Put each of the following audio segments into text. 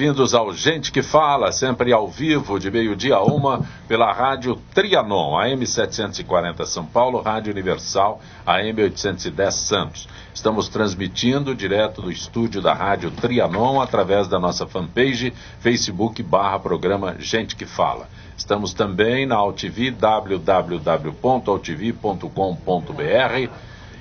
bem-vindos ao Gente que Fala, sempre ao vivo, de meio-dia a 1, pela Rádio Trianon, AM 740 São Paulo, Rádio Universal, AM 810 Santos. Estamos transmitindo direto do estúdio da Rádio Trianon, através da nossa fanpage, Facebook/programa Gente que Fala. Estamos também na AltV, www.altv.com.br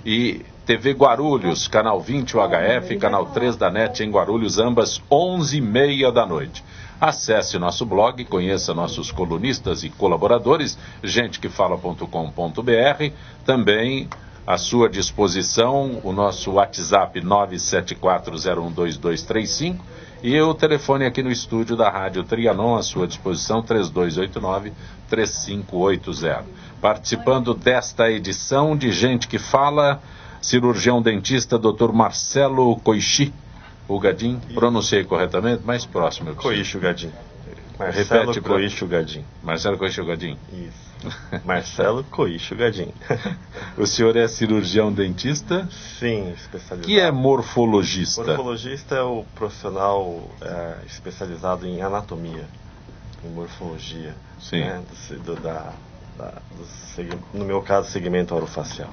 e TV Guarulhos, canal 20 UHF, canal 3 da NET em Guarulhos, ambas 11h30 da noite. Acesse nosso blog, conheça nossos colunistas e colaboradores, gentequefala.com.br. Também à sua disposição o nosso WhatsApp 974012235 e o telefone aqui no estúdio da Rádio Trianon à sua disposição, 3289-3580. Participando desta edição de Gente que Fala, cirurgião dentista Dr. Marcelo Coixi, o Gadim, pronunciei corretamente, mais próximo. Coixi Gadim. Repete Coixi Gadim. Marcelo Coixi Gadim. Isso. Marcelo Coixi Gadim. O senhor é cirurgião dentista? Sim, especializado. Que é morfologista? Morfologista é o profissional especializado em anatomia, em morfologia. Sim. Né, no meu caso, segmento orofacial.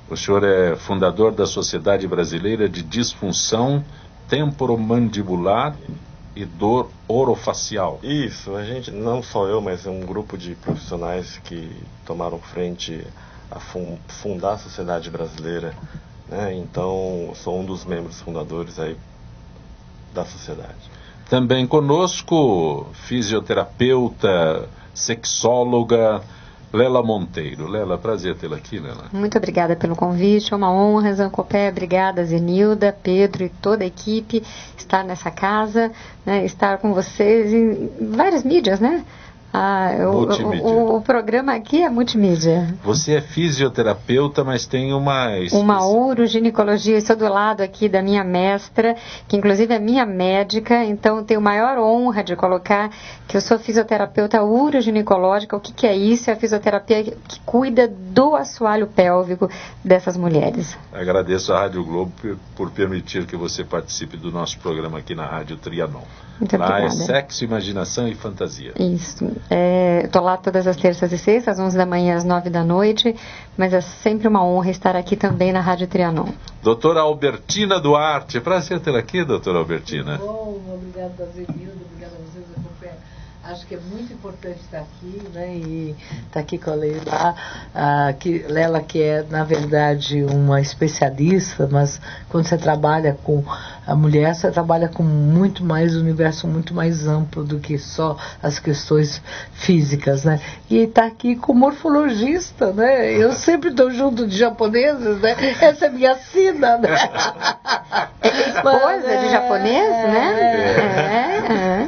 O senhor é fundador da Sociedade Brasileira de Disfunção Temporomandibular e Dor Orofacial. Isso, a gente, não só eu, mas um grupo de profissionais que tomaram frente a fundar a Sociedade Brasileira, né? Então, sou um dos membros fundadores aí da sociedade. Também conosco, fisioterapeuta, sexóloga, Lela Monteiro. Lela, prazer tê-la aqui, Lela. Muito obrigada pelo convite, é uma honra, Zancopé, obrigada, Zenilda, Pedro e toda a equipe, estar nessa casa, né, estar com vocês em várias mídias, né? O programa aqui é multimídia. Você é fisioterapeuta, mas tem uma uroginecologia. Estou do lado aqui da minha mestra, que inclusive é minha médica, então tenho maior honra de colocar que eu sou fisioterapeuta uroginecológica. O que é isso? É a fisioterapia que cuida do assoalho pélvico dessas mulheres. Agradeço à Rádio Globo por permitir que você participe do nosso programa aqui na Rádio Trianon. Muito obrigada. Lá é sexo, imaginação e fantasia. Isso. Estou lá todas as terças e sextas, às 11 da manhã, às 9 da noite, mas é sempre uma honra estar aqui também na Rádio Trianon. Doutora Albertina Duarte, prazer tê-la aqui, doutora Albertina. Bom, obrigada, Zenilda, obrigada a vocês, acho que é muito importante estar aqui, né, e estar aqui com a Lela, Lela que é, na verdade, uma especialista, mas quando você trabalha com a mulher, você trabalha com muito mais, um universo muito mais amplo do que só as questões físicas, né, e está aqui com morfologista, né, eu sempre estou junto de japoneses, né, essa é minha sina, né. Esposa de japonês, né?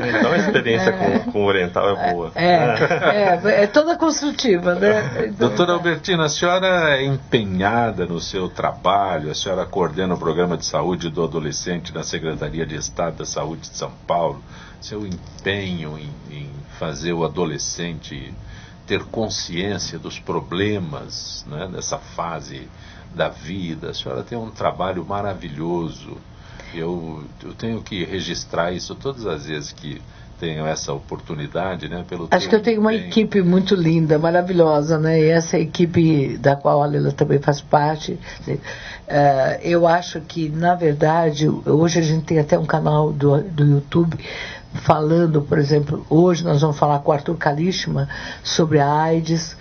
Então a experiência com o oriental é boa. É toda construtiva, né? Então, doutora Albertina, a senhora é empenhada no seu trabalho, a senhora coordena o programa de saúde do adolescente na Secretaria de Estado da Saúde de São Paulo. Seu empenho em fazer o adolescente ter consciência dos problemas, né, dessa fase da vida, a senhora tem um trabalho maravilhoso. Eu tenho que registrar isso todas as vezes que tenho essa oportunidade, né? Acho que eu tenho uma equipe muito linda, maravilhosa, né? E essa equipe da qual a Lela também faz parte, eu acho que, na verdade, hoje a gente tem até um canal do YouTube falando, por exemplo, hoje nós vamos falar com o Arthur Kalishma sobre a AIDS,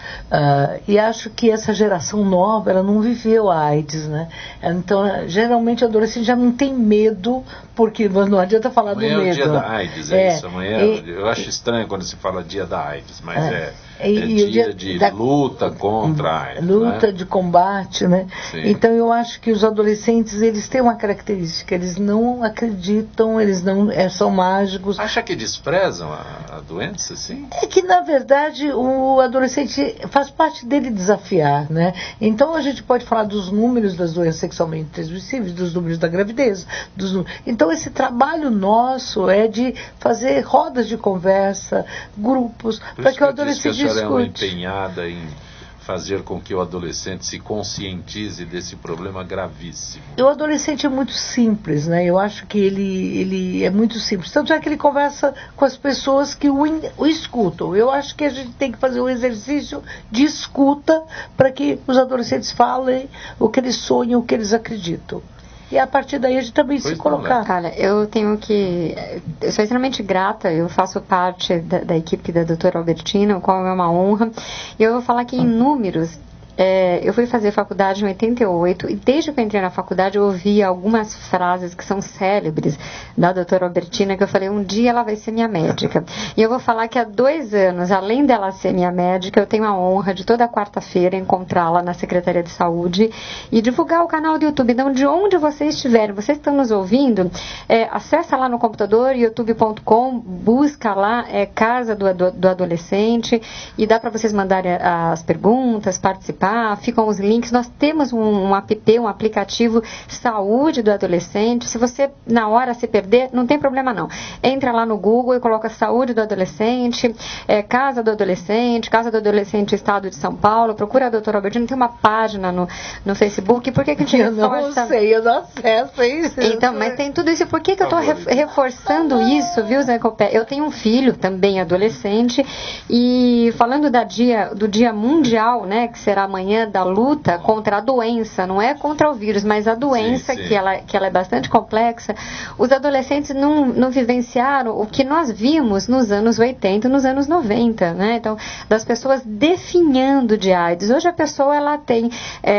e acho que essa geração nova, ela não viveu a AIDS, né? Então, geralmente, a adolescente já não tem medo, porque não adianta falar amanhã do medo. É o dia da AIDS, isso. Amanhã, eu acho estranho quando se fala dia da AIDS, mas é dia de luta contra a AIDS. Luta, né? De combate, né? Sim. Então, eu acho que os adolescentes, eles têm uma característica, eles não acreditam, eles não são mágicos. Acha que desprezam a doença, sim? É que, na verdade, o adolescente faz parte dele desafiar, né? Então, a gente pode falar dos números das doenças sexualmente transmissíveis, dos números da gravidez. Então, esse trabalho nosso é de fazer rodas de conversa, grupos, para que o adolescente discute. A senhora é uma escute. empenhada em fazer com que o adolescente se conscientize desse problema gravíssimo? O adolescente é muito simples, né? Eu acho que ele é muito simples. Tanto é que ele conversa com as pessoas que o escutam. Eu acho que a gente tem que fazer um exercício de escuta para que os adolescentes falem o que eles sonham, o que eles acreditam. E a partir daí a gente também se colocar. Cara, eu sou extremamente grata, eu faço parte da equipe da doutora Albertina, o qual é uma honra. E eu vou falar que em números, eu fui fazer faculdade em 88 e desde que eu entrei na faculdade eu ouvi algumas frases que são célebres da doutora Albertina, que eu falei, um dia ela vai ser minha médica. E eu vou falar que há 2 anos, além dela ser minha médica, eu tenho a honra de toda quarta-feira encontrá-la na Secretaria de Saúde e divulgar o canal do YouTube. Então, de onde vocês estiverem, vocês estão nos ouvindo, acessa lá no computador, youtube.com, busca lá, Casa do Adolescente, e dá para vocês mandarem as perguntas, participar. Ficam os links. Nós temos um app, um aplicativo Saúde do Adolescente. Se você na hora se perder, não tem problema não. Entra lá no Google e coloca Saúde do Adolescente, Casa do Adolescente Estado de São Paulo. Procura a doutora Albertina, tem uma página no Facebook. Por que a gente reforça? Eu não sei, eu não acesso isso. Então, mas tem tudo isso. Por que eu estou reforçando isso, viu, Zé Copé? Eu tenho um filho também adolescente e falando do Dia Mundial, né, que será amanhã, da luta contra a doença, não é contra o vírus, mas a doença, sim. Que ela é bastante complexa. Os adolescentes não vivenciaram o que nós vimos nos anos 80, nos anos 90, né? Então, das pessoas definhando de AIDS. Hoje a pessoa, ela tem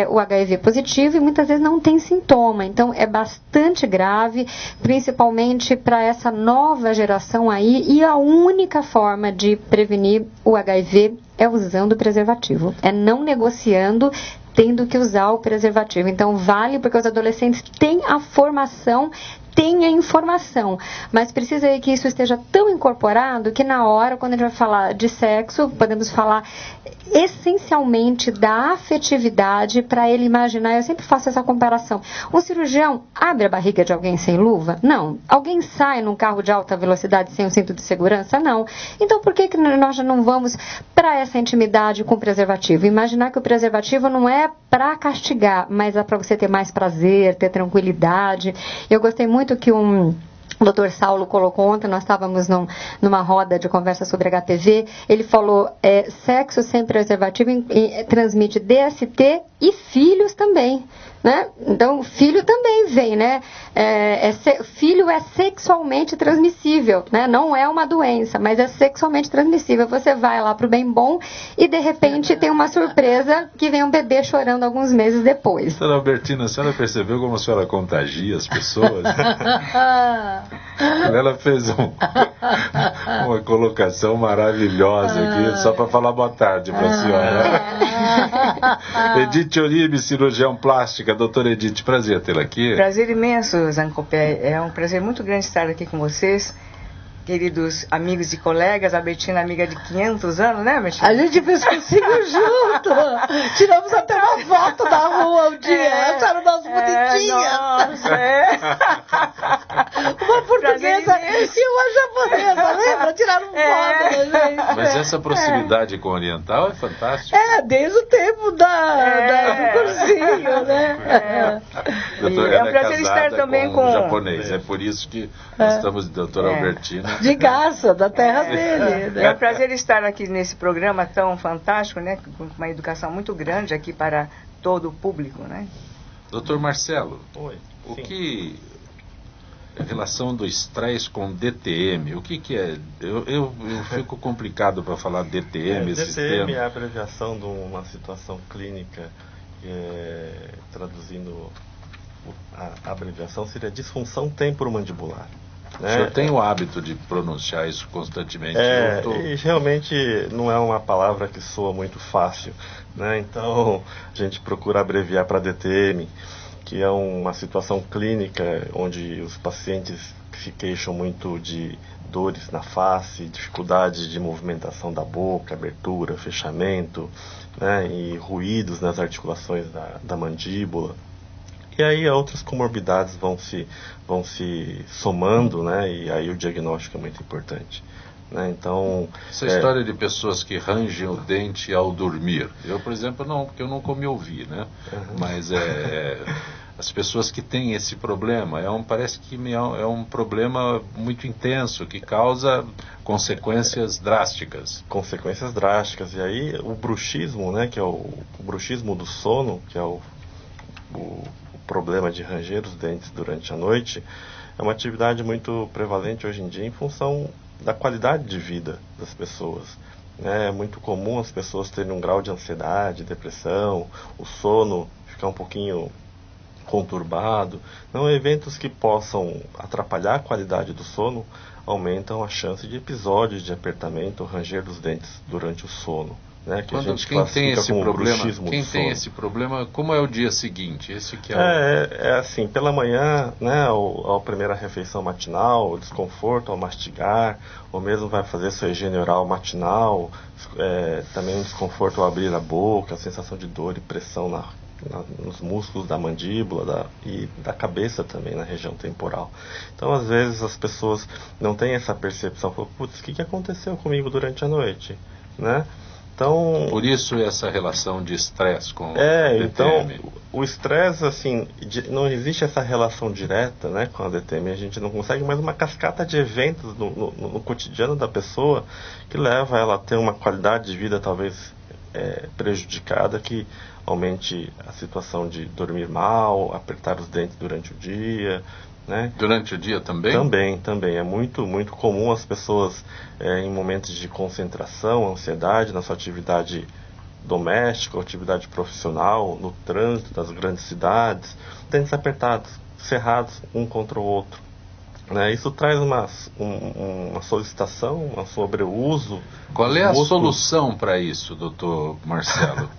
o HIV positivo e muitas vezes não tem sintoma. Então, é bastante grave, principalmente para essa nova geração aí, e a única forma de prevenir o HIV é usando o preservativo, é não negociando, tendo que usar o preservativo. Então vale porque os adolescentes têm a formação, têm a informação, mas precisa que isso esteja tão incorporado que na hora, quando a gente vai falar de sexo, podemos falar essencialmente da afetividade para ele imaginar. Eu sempre faço essa comparação. Um cirurgião abre a barriga de alguém sem luva? Não. Alguém sai num carro de alta velocidade sem um cinto de segurança? Não. Então por que nós já não vamos para essa intimidade com o preservativo? Imaginar que o preservativo não é para castigar, mas é para você ter mais prazer, ter tranquilidade. Eu gostei muito que o Dr. Saulo colocou ontem, nós estávamos numa roda de conversa sobre HPV, ele falou, sexo sem preservativo transmite DST e filhos também, né? Então, filho também vem, né? Filho é sexualmente transmissível, né? Não é uma doença, mas é sexualmente transmissível. Você vai lá pro bem bom e, de repente, tem uma surpresa que vem um bebê chorando alguns meses depois. Dona Albertina, a senhora percebeu como a senhora contagia as pessoas? Ela fez uma colocação maravilhosa aqui, só para falar boa tarde para a senhora. Edith Oribe, cirurgião plástica. Doutora Edith, prazer tê-la aqui. Prazer imenso, Zancopé. É um prazer muito grande estar aqui com vocês, queridos amigos e colegas. A Albertina, amiga de 500 anos, né, Albertina? A gente fez cursinho junto. Tiramos até uma foto da rua um dia. Acharam nós bonitinhas. Uma portuguesa e uma japonesa, lembra? Tiraram foto da gente. Mas essa proximidade com o oriental é fantástica. Desde o tempo do cursinho, né? É um prazer estar também com o japonês. É por isso que nós estamos de doutora Albertina. De Garça, da terra dele. Né? É um prazer estar aqui nesse programa tão fantástico, né? Com uma educação muito grande aqui para todo o público, né? Doutor Marcelo, Oi. O que a relação do estresse com DTM, o que é? Eu fico complicado para falar DTM, esse DTM termo. é a abreviação de uma situação clínica, traduzindo a abreviação seria disfunção temporomandibular. O senhor tem o hábito de pronunciar isso constantemente. E realmente não é uma palavra que soa muito fácil, né? Então a gente procura abreviar para DTM, que é uma situação clínica onde os pacientes se queixam muito de dores na face, dificuldade de movimentação da boca, abertura, fechamento, né? E ruídos nas articulações da mandíbula. E aí outras comorbidades vão se somando, né? E aí o diagnóstico é muito importante. né? Então, essa história de pessoas que rangem o dente ao dormir, eu, por exemplo, não, porque eu nunca me ouvi, né? Mas as pessoas que têm esse problema, parece que é um problema muito intenso, que causa consequências drásticas. Consequências drásticas. E aí o bruxismo, né, que é o bruxismo do sono, que é o problema de ranger os dentes durante a noite, é uma atividade muito prevalente hoje em dia em função da qualidade de vida das pessoas. É muito comum as pessoas terem um grau de ansiedade, depressão, o sono ficar um pouquinho conturbado. Não, eventos que possam atrapalhar a qualidade do sono aumentam a chance de episódios de apertamento ou ranger dos dentes durante o sono, né? Que a gente classifica como bruxismo do sono. Quem tem esse problema, como é o dia seguinte? Esse que é assim, pela manhã, né, a primeira refeição matinal, o desconforto ao mastigar, ou mesmo vai fazer sua higiene oral matinal, também um desconforto ao abrir a boca, a sensação de dor e pressão nos músculos da mandíbula e da cabeça também, na região temporal. Então, às vezes, as pessoas não têm essa percepção, falam, putz, o que aconteceu comigo durante a noite, né? Então, por isso essa relação de estresse com a DTM. Então, o estresse, assim, não existe essa relação direta, né, com a DTM, a gente não consegue, mas uma cascata de eventos no cotidiano da pessoa que leva ela a ter uma qualidade de vida talvez prejudicada, que aumente a situação de dormir mal, apertar os dentes durante o dia, né? Durante o dia também? Também. É muito, muito comum as pessoas, em momentos de concentração, ansiedade, na sua atividade doméstica, atividade profissional, no trânsito das grandes cidades, dentes apertados, cerrados um contra o outro, né? Isso traz uma solicitação, um sobreuso. Qual é a solução para isso, doutor Marcelo?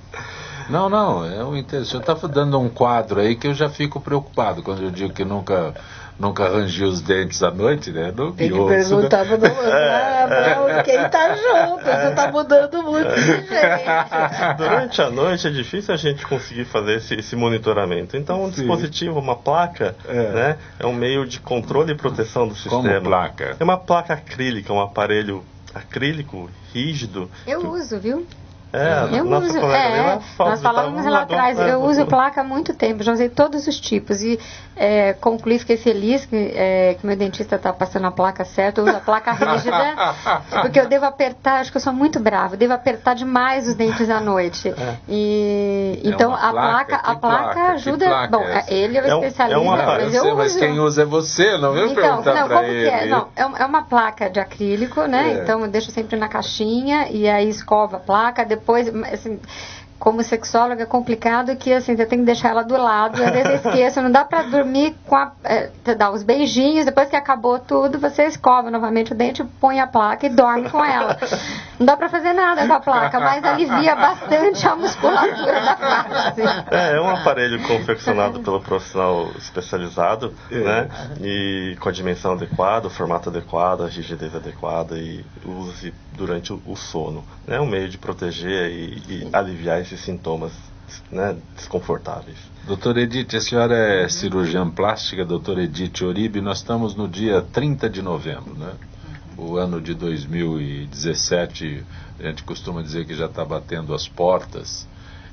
Não, é um interesse. Eu estava dando um quadro aí que eu já fico preocupado quando eu digo que nunca rangi os dentes à noite, né? Tem que perguntar para quem está junto. Você está mudando muito de jeito. Durante a noite é difícil a gente conseguir fazer esse monitoramento. Então, um dispositivo, uma placa, né, é um meio de controle e proteção do sistema. Como placa? É uma placa acrílica, um aparelho acrílico, rígido. Eu uso, viu? Eu uso, nós falávamos lá atrás, eu uso placa há muito tempo, já usei todos os tipos e concluí, fiquei feliz que meu dentista está passando a placa certa, eu uso a placa rígida, porque eu devo apertar, acho que eu sou muito brava, devo apertar demais os dentes à noite. Então a placa ajuda. Bom, ele é o especialista, mas quem usa é você, não vem perguntar para ele. É uma placa de acrílico, né? Então eu deixo sempre na caixinha e aí escova a placa. Depois, assim, como sexóloga é complicado que assim, você tem que deixar ela do lado, às vezes eu esqueço, não dá pra dormir com dar os beijinhos, depois que acabou tudo, você escova novamente o dente, põe a placa e dorme com ela. Não dá pra fazer nada com a placa, mas alivia bastante a musculatura da face. É um aparelho confeccionado pelo profissional especializado, né? E com a dimensão adequada, o formato adequado, a rigidez adequada e use durante o sono. É um meio de proteger e aliviar esses sintomas, né, desconfortáveis. Doutora Edith, a senhora é cirurgiã plástica, doutora Edith Oribe, nós estamos no dia 30 de novembro, né? O ano de 2017, a gente costuma dizer que já está batendo as portas.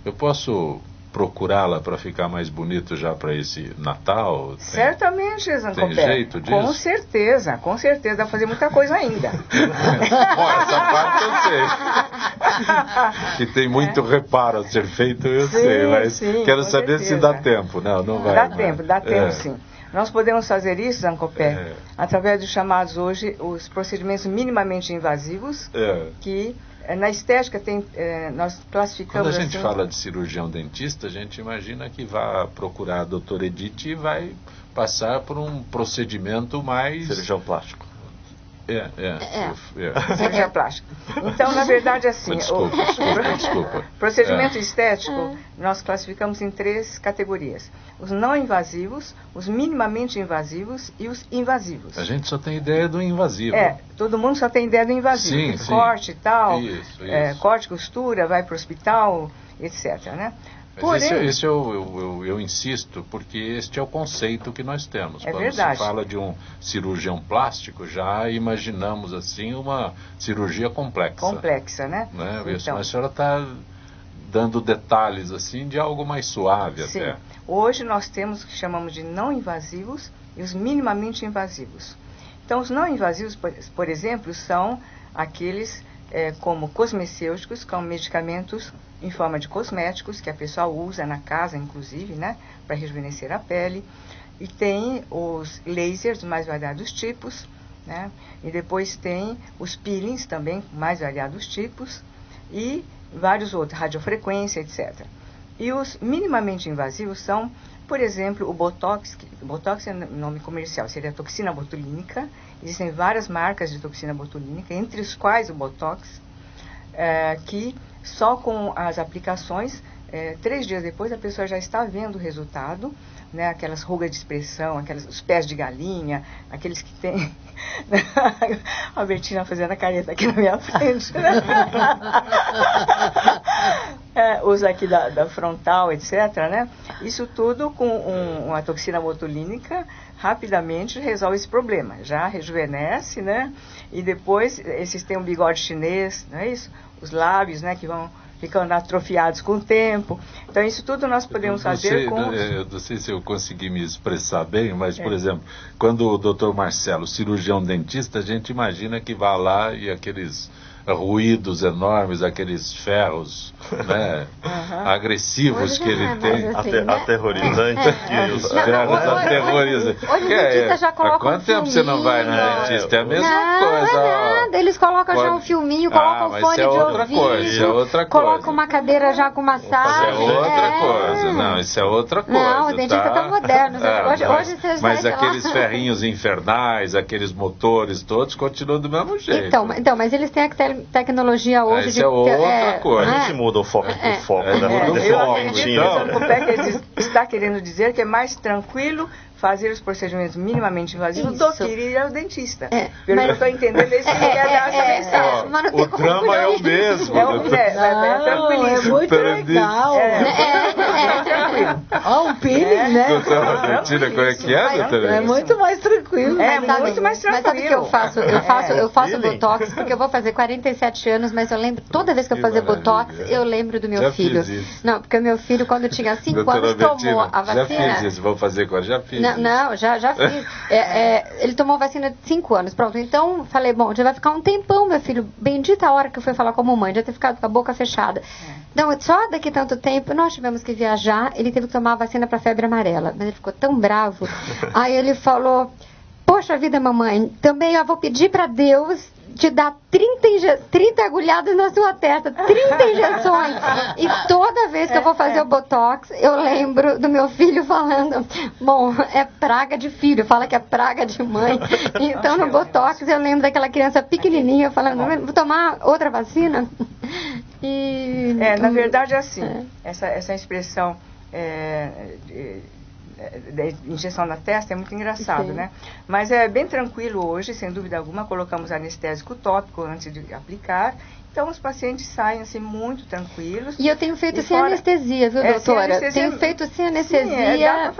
Eu posso procurá-la para ficar mais bonito já para esse Natal? Certamente, Zancopé. Tem jeito disso? Com certeza, dá para fazer muita coisa ainda. Bom, essa parte eu sei. Que tem muito reparo a ser feito, eu sei, mas quero saber se dá tempo. Não vai. Dá tempo sim. Nós podemos fazer isso, Zancopé, através dos chamados hoje os procedimentos minimamente invasivos, que na estética nós classificamos. Quando a gente assim, fala de cirurgião dentista, a gente imagina que vai procurar a doutora Edith e vai passar por um procedimento mais... Cirurgião plástico. Cirurgia plástica. Então, na verdade, assim, desculpa. Procedimento estético, nós classificamos em 3 categorias: os não invasivos, os minimamente invasivos e os invasivos. A gente só tem ideia do invasivo. Todo mundo só tem ideia do invasivo. Sim. Corte e tal, Isso. corte, costura, vai para o hospital, etc., né? Mas isso eu insisto, porque este é o conceito que nós temos. É Quando verdade. se fala de um cirurgião plástico, já imaginamos assim uma cirurgia complexa. Complexa, né? Então, mas a senhora está dando detalhes assim de algo mais suave. Sim. Até. Hoje nós temos o que chamamos de não invasivos e os minimamente invasivos. Então, os não invasivos, por exemplo, são aqueles como cosmecêuticos, como medicamentos em forma de cosméticos, que a pessoa usa na casa, inclusive, né, para rejuvenescer a pele. E tem os lasers, mais variados tipos, né, e depois tem os peelings também, mais variados tipos, e vários outros, radiofrequência, etc. E os minimamente invasivos são, por exemplo, o Botox, Botox é nome comercial, seria a toxina botulínica. Existem várias marcas de toxina botulínica, entre os quais o Botox, que só com as aplicações, 3 dias depois a pessoa já está vendo o resultado, né, aquelas rugas de expressão, os pés de galinha, aqueles que tem... A Bertina fazendo a careta aqui na minha frente, né? Os aqui da frontal, etc., né? Isso tudo com uma toxina botulínica rapidamente resolve esse problema. Já rejuvenesce, né? E depois, esses têm um bigode chinês, não é isso? Os lábios, né, que vão ficando atrofiados com o tempo. Então, isso tudo nós podemos fazer com... Eu não sei se eu consegui me expressar bem, mas, por exemplo, quando o Dr. Marcelo, cirurgião dentista, a gente imagina que vai lá e aqueles ruídos enormes, aqueles ferros, né, agressivos que ele tem. Assim, aterrorizante. Os ferros aterrorizantes. Hoje o dentista já coloca há quanto tempo você não vai no dentista? É a mesma coisa. Não é nada, eles colocam já um filminho, colocam um fone de ouvido, isso é outra coisa. colocam uma cadeira já com massagem. Isso é outra coisa. Não, isso é outra coisa. Não, o dentista tá moderno. Hoje você mas sai aqueles ferrinhos infernais, aqueles motores todos continuam do mesmo jeito. Então, mas eles têm a tecnologia hoje isso é outra coisa. A gente muda o foco do foco. Eu acredito que o Peck está querendo dizer que é mais tranquilo fazer os procedimentos minimamente invasivos do que ir ao dentista. Pelo que eu estou entendendo, é isso que ele quer dar essa mensagem. O drama é o mesmo. É tranquilíssimo. É muito legal. É tranquilo. Ó, o peeling, né? Doutora Bertina, como é que é, doutora? É muito mais tranquilo. É muito mais tranquilo. Mas sabe o que eu faço? Eu faço Botox porque eu vou fazer 47 anos, mas eu lembro, toda vez que eu fazer Botox, eu lembro do meu filho. Não, porque o meu filho, quando tinha 5 anos, tomou a vacina. Já fiz isso, vou fazer agora, já fiz. Não, já fiz. Ele tomou vacina de 5 anos, pronto. Então, falei, bom, já vai ficar um tempão, meu filho. Bendita a hora que eu fui falar com a mamãe, já ter ficado com a boca fechada. Então, só daqui tanto tempo, nós tivemos que viajar, ele teve que tomar a vacina para febre amarela. Mas ele ficou tão bravo. Aí ele falou, poxa vida, mamãe, também eu vou pedir para Deus te dar 30 agulhadas na sua testa, 30 injeções. E toda vez que eu vou fazer o Botox, eu lembro do meu filho falando, bom, é praga de filho, fala que é praga de mãe. Então no Botox eu lembro daquela criança pequenininha falando, vou tomar outra vacina? Na verdade é assim, essa expressão injeção na testa é muito engraçado, né? Mas é bem tranquilo hoje, sem dúvida alguma. Colocamos anestésico tópico antes de aplicar. Então, os pacientes saem, assim, muito tranquilos. E eu tenho feito sem anestesia, viu, doutora? Tenho feito sem anestesia.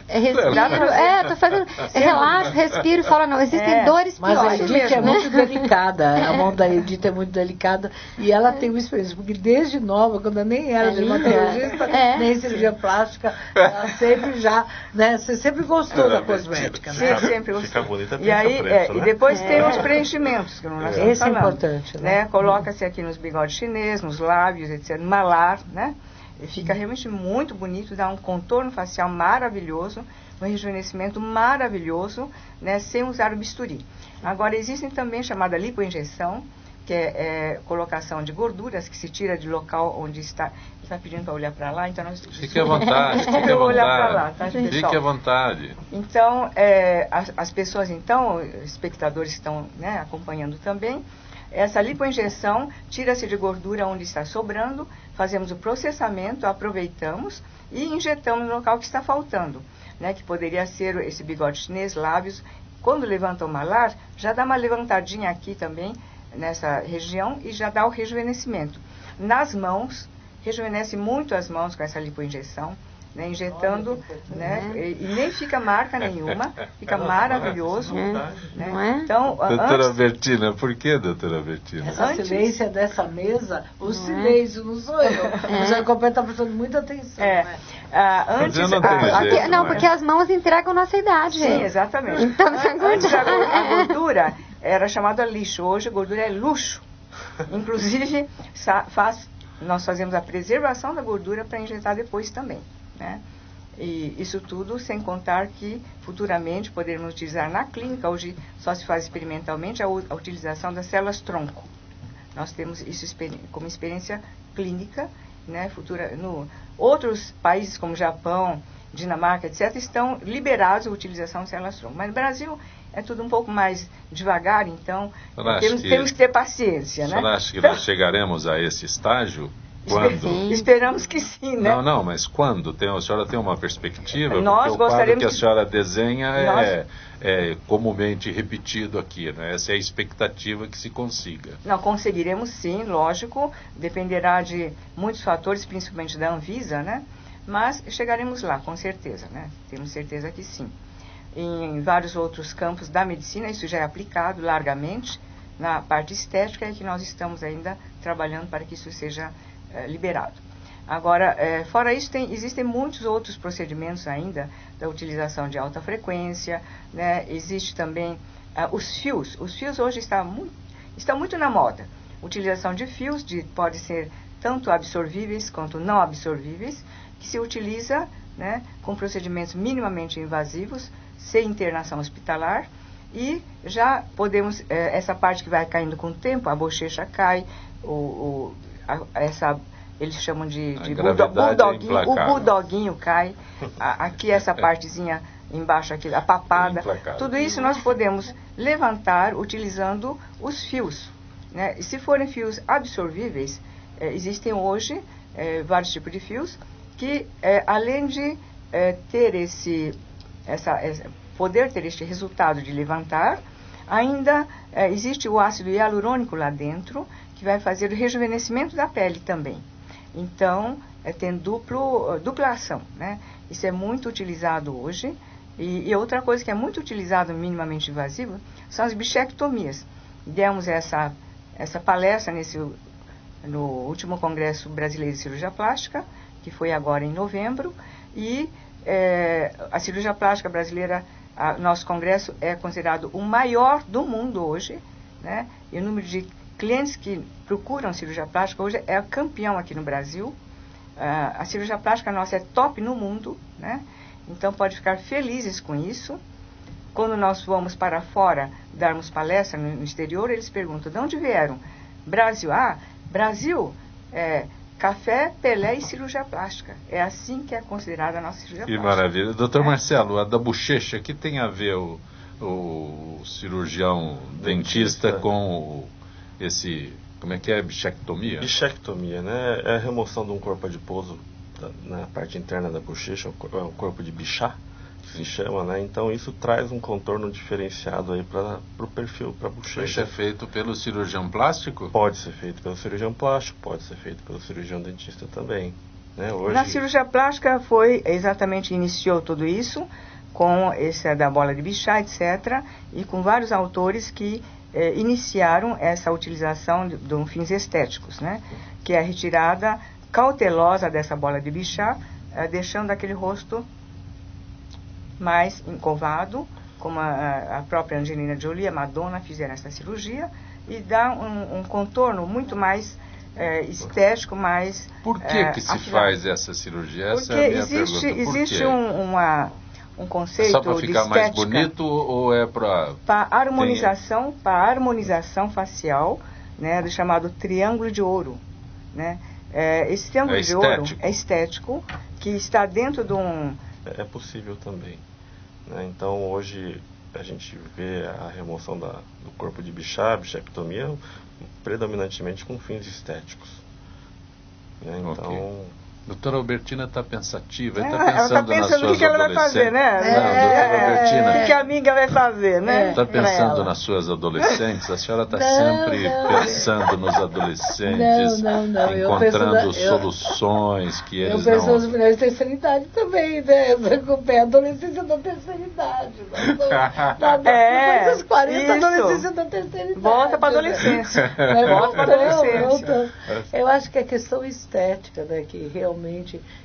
Respiro, tô fazendo. Relaxo, respiro e falo, não, existem dores piores. Mas a Edith é muito delicada, a mão da Edith é muito delicada. E ela tem uma experiência, porque desde nova, quando eu nem era dermatologista, nem cirurgia plástica, ela sempre já, né, você sempre gostou da cosmética, né? Sempre gostou. Fica bonita e aí, preço, e depois tem os preenchimentos, que nós estamos falando. É importante, né? Coloca-se aqui nos bigodes chineses, nos lábios, etc., malar, né? E fica realmente muito bonito, dá um contorno facial maravilhoso, um rejuvenescimento maravilhoso, né? Sem usar o bisturi. Agora, existem também chamada lipoinjeção, que é colocação de gorduras que se tira de local onde está. Está pedindo para olhar para lá, então nós... Fique à vontade, fique à vontade. Fique à vontade. Então, as pessoas, então, espectadores que estão, né, acompanhando também, essa lipoinjeção tira-se de gordura onde está sobrando, fazemos o processamento, aproveitamos e injetamos no local que está faltando, né, que poderia ser esse bigode chinês, lábios. Quando levanta o malar, já dá uma levantadinha aqui também, nessa região, e já dá o rejuvenescimento. Nas mãos, rejuvenesce muito as mãos com essa lipoinjeção, né, injetando, né, e nem fica marca nenhuma, fica maravilhoso. Né? Então, doutora Bertina, por que, doutora Bertina? Essa silência dessa mesa, o silêncio, não sou eu. O José Copé está prestando muita atenção. Antes, eu não tenho jeito, não, porque as mãos entregam nossa idade. Sim, exatamente. Então, antes a gordura era chamada lixo, hoje a gordura é luxo. Inclusive, nós fazemos a preservação da gordura para injetar depois também. Né? E isso tudo sem contar que futuramente poderemos utilizar na clínica, hoje só se faz experimentalmente a utilização das células tronco. Nós temos isso como experiência clínica, né? Outros países como Japão, Dinamarca, etc., estão liberados a utilização de células tronco. Mas no Brasil é tudo um pouco mais devagar, então temos que ter paciência. Né? Acha que nós chegaremos a esse estágio? Quando? Esperamos que sim, né? Não, mas quando? A senhora tem uma perspectiva? Nós porque o quadro que a que... senhora desenha é comumente repetido aqui, né? Essa é a expectativa que se consiga. Não, conseguiremos sim, lógico, dependerá de muitos fatores, principalmente da Anvisa, né? Mas chegaremos lá, com certeza, né? Temos certeza que sim. Em vários outros campos da medicina, isso já é aplicado largamente. Na parte estética é que nós estamos ainda trabalhando para que isso seja liberado. Agora, fora isso, existem muitos outros procedimentos ainda da utilização de alta frequência, né? Existe também os fios. Os fios hoje estão muito na moda. Utilização de fios, pode ser tanto absorvíveis quanto não absorvíveis, que se utiliza, né, com procedimentos minimamente invasivos, sem internação hospitalar, e já podemos, essa parte que vai caindo com o tempo, a bochecha cai, eles chamam de bulldoguinho, o bulldoguinho cai, aqui essa partezinha embaixo, aqui, a papada, tudo isso nós podemos levantar utilizando os fios. Né? E se forem fios absorvíveis, existem hoje vários tipos de fios que, além de poder ter este resultado de levantar, ainda existe o ácido hialurônico lá dentro, que vai fazer o rejuvenescimento da pele também. Então, tem dupla ação, né? Isso é muito utilizado hoje. E outra coisa que é muito utilizada, minimamente invasiva, são as bichectomias. Demos essa palestra no último Congresso Brasileiro de Cirurgia Plástica, que foi agora em novembro, e a cirurgia plástica brasileira, nosso congresso é considerado o maior do mundo hoje, né? E o número de clientes que procuram cirurgia plástica hoje é campeão aqui no Brasil. A cirurgia plástica nossa é top no mundo, né? Então pode ficar felizes com isso. Quando nós vamos para fora darmos palestra no exterior, eles perguntam: de onde vieram? Brasil. Brasil, café, Pelé e cirurgia plástica. É assim que é considerada a nossa cirurgia plástica. Que maravilha. Doutor Marcelo, a da bochecha, que tem a ver o cirurgião dentista com esse, como é que é, bichectomia? Bichectomia, né? É a remoção de um corpo adiposo na parte interna da bochecha, o corpo de Bichat, que se chama, né? Então isso traz um contorno diferenciado aí para o perfil, para a bochecha. Isso é feito pelo cirurgião plástico? Pode ser feito pelo cirurgião plástico, pode ser feito pelo cirurgião dentista também. Né? Hoje... Na cirurgia plástica iniciou tudo isso, com esse da bola de Bichat, etc., e com vários autores que iniciaram essa utilização de fins estéticos, né? Que é a retirada cautelosa dessa bola de Bichat, deixando aquele rosto mais encovado, como a própria Angelina Jolie, a Madonna fizeram essa cirurgia, e dá um contorno muito mais estético, mais... Por que se faz essa cirurgia? Essa porque é a minha pergunta. Existe um conceito é só para ficar de mais estética, bonito ou é para... Para harmonização facial, né, do chamado triângulo de ouro, né? Esse triângulo de ouro é estético, que está dentro de um... É possível também, né? Então hoje a gente vê a remoção do corpo de Bichat, bichectomia, predominantemente com fins estéticos, né? Então Doutora Albertina está pensativa, está ela está pensando nas pensando suas o que ela vai fazer, né? Não, doutora Albertina. O que a amiga vai fazer, né? Está pra pensando ela. nas suas adolescentes? A senhora está Não, sempre não. pensando nos adolescentes, Não. Eu encontrando penso soluções que Eu eles penso nas não... mulheres de terceira idade também, né? Eu acompanho a adolescência da terceira idade. Depois dos 40, a isso. adolescência da terceira idade. Volta para a adolescência. Né? Volta para a adolescência. Eu acho que a questão estética, né, que realmente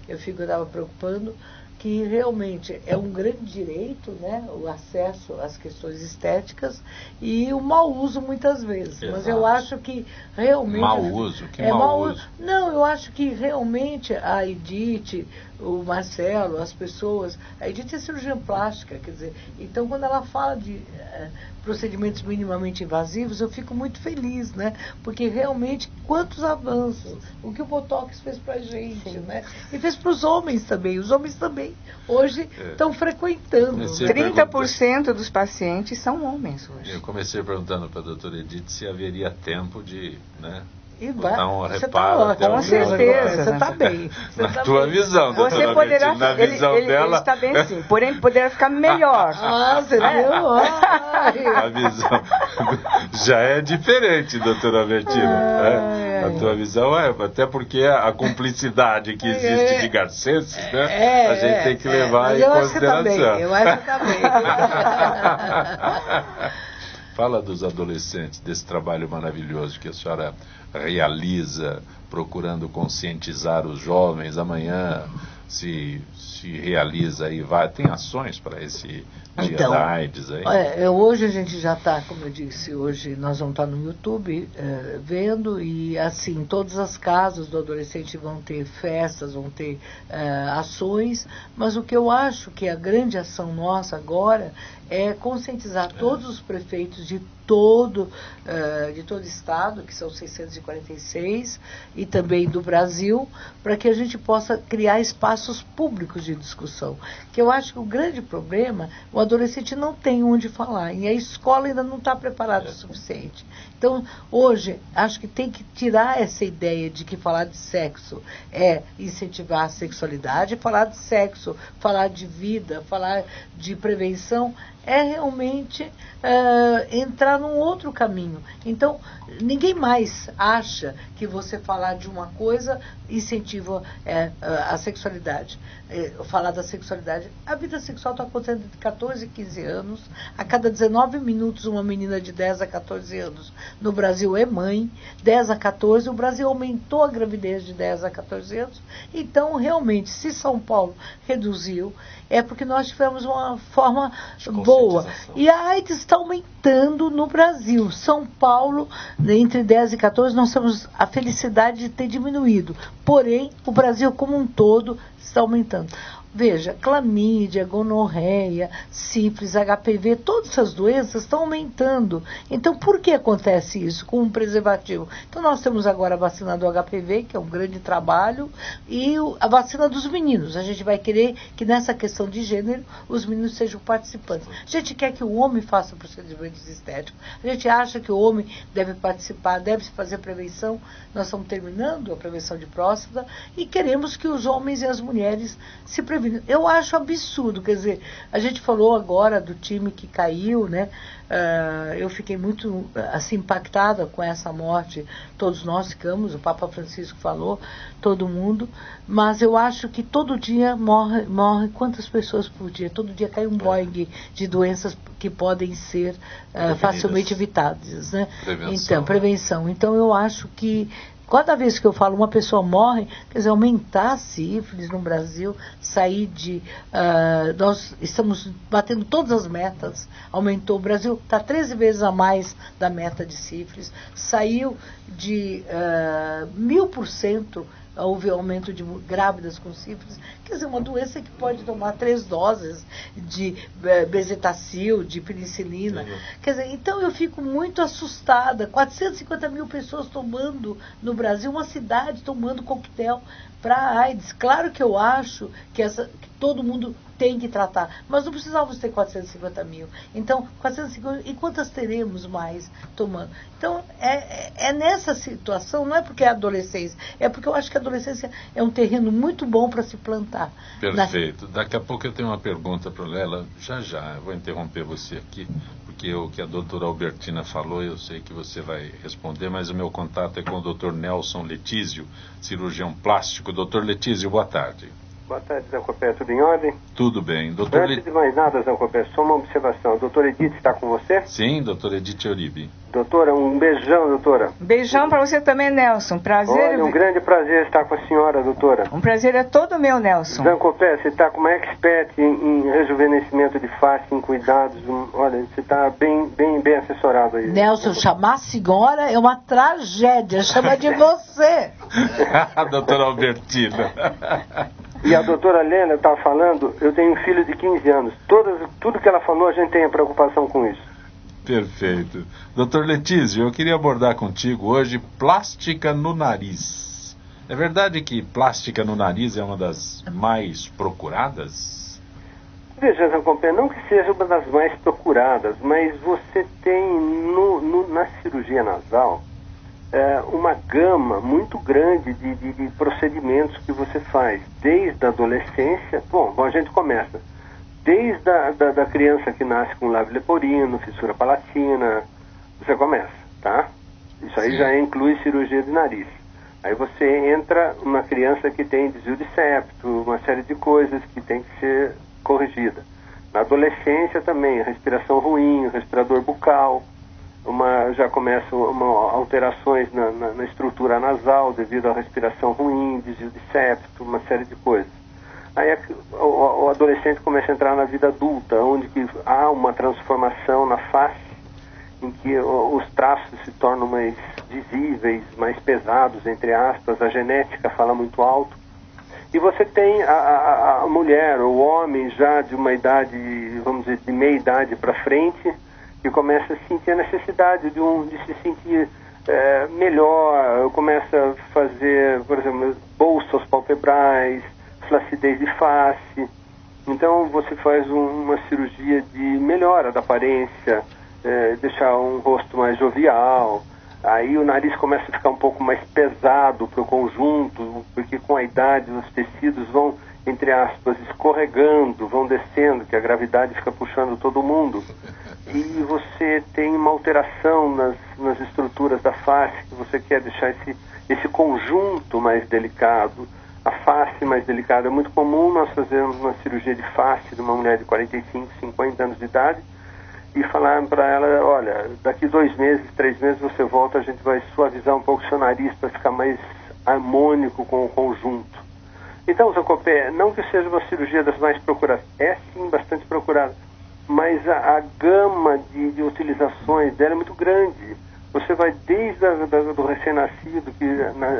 eu estava preocupando, que realmente é um grande direito, né, o acesso às questões estéticas e o mau uso muitas vezes. Exato. Mas eu acho que realmente... Mau uso? Que é mau uso? Não, eu acho que realmente a Edith, o Marcelo, as pessoas... A Edith é cirurgiã plástica, quer dizer, então quando ela fala de procedimentos minimamente invasivos, eu fico muito feliz, né? Porque realmente, quantos avanços, o que o Botox fez pra gente, né? E fez para os homens também, os homens também hoje estão frequentando. Comecei Né? 30% dos pacientes são homens hoje. Eu comecei perguntando para a doutora Edith se haveria tempo de, né, E vai, botar um você reparo tá até ótimo, Com certeza. Você está bem. Você Na tá tua bem. visão, doutora Você poderá, Albertina, na visão ele dela... está bem sim, porém poderá ficar melhor. Ah, você viu? Ai. A visão já é diferente, doutora Albertina. Né? A tua visão é, até porque a cumplicidade que existe de garcenses, né? A gente tem que levar mas em eu acho que tá consideração. bem, eu acho que tá bem. Fala dos adolescentes, desse trabalho maravilhoso que a senhora realiza, procurando conscientizar os jovens. Amanhã se realiza aí, tem ações para esse dia da AIDS aí? Hoje a gente já está, como eu disse, hoje nós vamos estar no YouTube vendo, e assim, todas as casas do adolescente vão ter festas, vão ter ações, mas o que eu acho que a grande ação nossa agora é conscientizar todos os prefeitos de todo o estado, que são 646, e também do Brasil, para que a gente possa criar espaços públicos de discussão. Que eu acho que o grande problema, o adolescente não tem onde falar, e a escola ainda não está preparada o suficiente. Então, hoje, acho que tem que tirar essa ideia de que falar de sexo é incentivar a sexualidade, falar de sexo, falar de vida, falar de prevenção, é realmente entrar num outro caminho. Então, ninguém mais acha que você falar de uma coisa incentiva a sexualidade. Falar da sexualidade. A vida sexual está acontecendo de 14 e 15 anos. A cada 19 minutos, uma menina de 10 a 14 anos no Brasil é mãe. 10 a 14, o Brasil aumentou a gravidez de 10 a 14 anos. Então, realmente, se São Paulo reduziu, é porque nós tivemos uma forma boa. E a AIDS está aumentando no Brasil. São Paulo, entre 10 e 14, nós temos a felicidade de ter diminuído. Porém, o Brasil como um todo está aumentando. Veja, clamídia, gonorreia, sífilis, HPV, todas essas doenças estão aumentando. Então, por que acontece isso com um preservativo? Então, nós temos agora a vacina do HPV, que é um grande trabalho, e a vacina dos meninos. A gente vai querer que nessa questão de gênero, os meninos sejam participantes. A gente quer que o homem faça procedimentos estéticos. A gente acha que o homem deve participar, deve fazer prevenção. Nós estamos terminando a prevenção de próstata e queremos que os homens e as mulheres se previnam. Eu acho absurdo, quer dizer, a gente falou agora do time que caiu, né? Eu fiquei muito assim impactada com essa morte, todos nós ficamos, o Papa Francisco falou, todo mundo, mas eu acho que todo dia morre quantas pessoas por dia? Todo dia cai um Boeing de doenças que podem ser facilmente evitadas, né? Então, prevenção. Então eu acho que cada vez que eu falo uma pessoa morre, quer dizer, aumentar a sífilis no Brasil, sair de... nós estamos batendo todas as metas, aumentou. O Brasil está 13 vezes a mais da meta de sífilis, saiu de 1000%, houve aumento de grávidas com sífilis. Quer dizer, uma doença que pode tomar 3 doses de bezetacil, de penicilina. Quer dizer, então eu fico muito assustada. 450 mil pessoas tomando no Brasil, uma cidade tomando coquetel para AIDS. Claro que eu acho que todo mundo tem que tratar. Mas não precisávamos ter 450 mil. Então, 450, e quantas teremos mais tomando? Então, é nessa situação, não é porque é adolescência, é porque eu acho que a adolescência é um terreno muito bom para se plantar. Perfeito. Daqui a pouco eu tenho uma pergunta para Lela. Já, eu vou interromper você aqui, porque o que a doutora Albertina falou, eu sei que você vai responder, mas o meu contato é com o doutor Nelson Letísio, cirurgião plástico. Doutor Letísio, boa tarde. Boa tarde, Zancopé. Tudo em ordem? Tudo bem. Doutor Antes de mais nada, Zancopé, só uma observação. A doutora Edith está com você? Sim, doutora Edith Oribe. Doutora, um beijão, doutora. Beijão para você também, Nelson. Prazer. Olha, um grande prazer estar com a senhora, doutora. Um prazer é todo meu, Nelson. Zancopé, você está como expert em rejuvenescimento de face, em cuidados. Olha, você está bem assessorado aí. Nelson, chamar a senhora é uma tragédia. Chama de você. A doutora Albertina. E a doutora Helena estava falando, eu tenho um filho de 15 anos. Tudo que ela falou, a gente tem a preocupação com isso. Perfeito. Doutor Letísio, eu queria abordar contigo hoje plástica no nariz. É verdade que plástica no nariz é uma das mais procuradas? Veja, Zancopé, não que seja uma das mais procuradas, mas você tem na cirurgia nasal uma gama muito grande de procedimentos que você faz, desde a adolescência. Bom, a gente começa desde da criança que nasce com lábio leporino, fissura palatina, você começa, tá? Isso aí já inclui cirurgia de nariz. Aí você entra uma criança que tem desvio de septo, uma série de coisas que tem que ser corrigida. Na adolescência também, respiração ruim, respirador bucal, já começam alterações na estrutura nasal devido à respiração ruim, desvio de septo, uma série de coisas. Aí o adolescente começa a entrar na vida adulta, onde que há uma transformação na face, em que os traços se tornam mais visíveis, mais pesados, entre aspas, a genética fala muito alto. E você tem a mulher, o homem já de uma idade, vamos dizer, de meia idade para frente, que começa a sentir a necessidade de se sentir melhor, começa a fazer, por exemplo, bolsas palpebrais, flacidez de face. Então você faz uma cirurgia de melhora da aparência, deixar um rosto mais jovial. Aí o nariz começa a ficar um pouco mais pesado para o conjunto, porque com a idade os tecidos vão, entre aspas, escorregando, vão descendo, que a gravidade fica puxando todo mundo. E você tem uma alteração nas estruturas da face, que você quer deixar esse conjunto mais delicado, a face mais delicada. É muito comum nós fazermos uma cirurgia de face de uma mulher de 45, 50 anos de idade e falar para ela, olha, daqui 2 meses, 3 meses você volta, a gente vai suavizar um pouco o seu nariz para ficar mais harmônico com o conjunto. Então, Zancopé, não que seja uma cirurgia das mais procuradas, é sim bastante procurada, mas a gama de utilizações dela é muito grande. Você vai desde do recém-nascido, que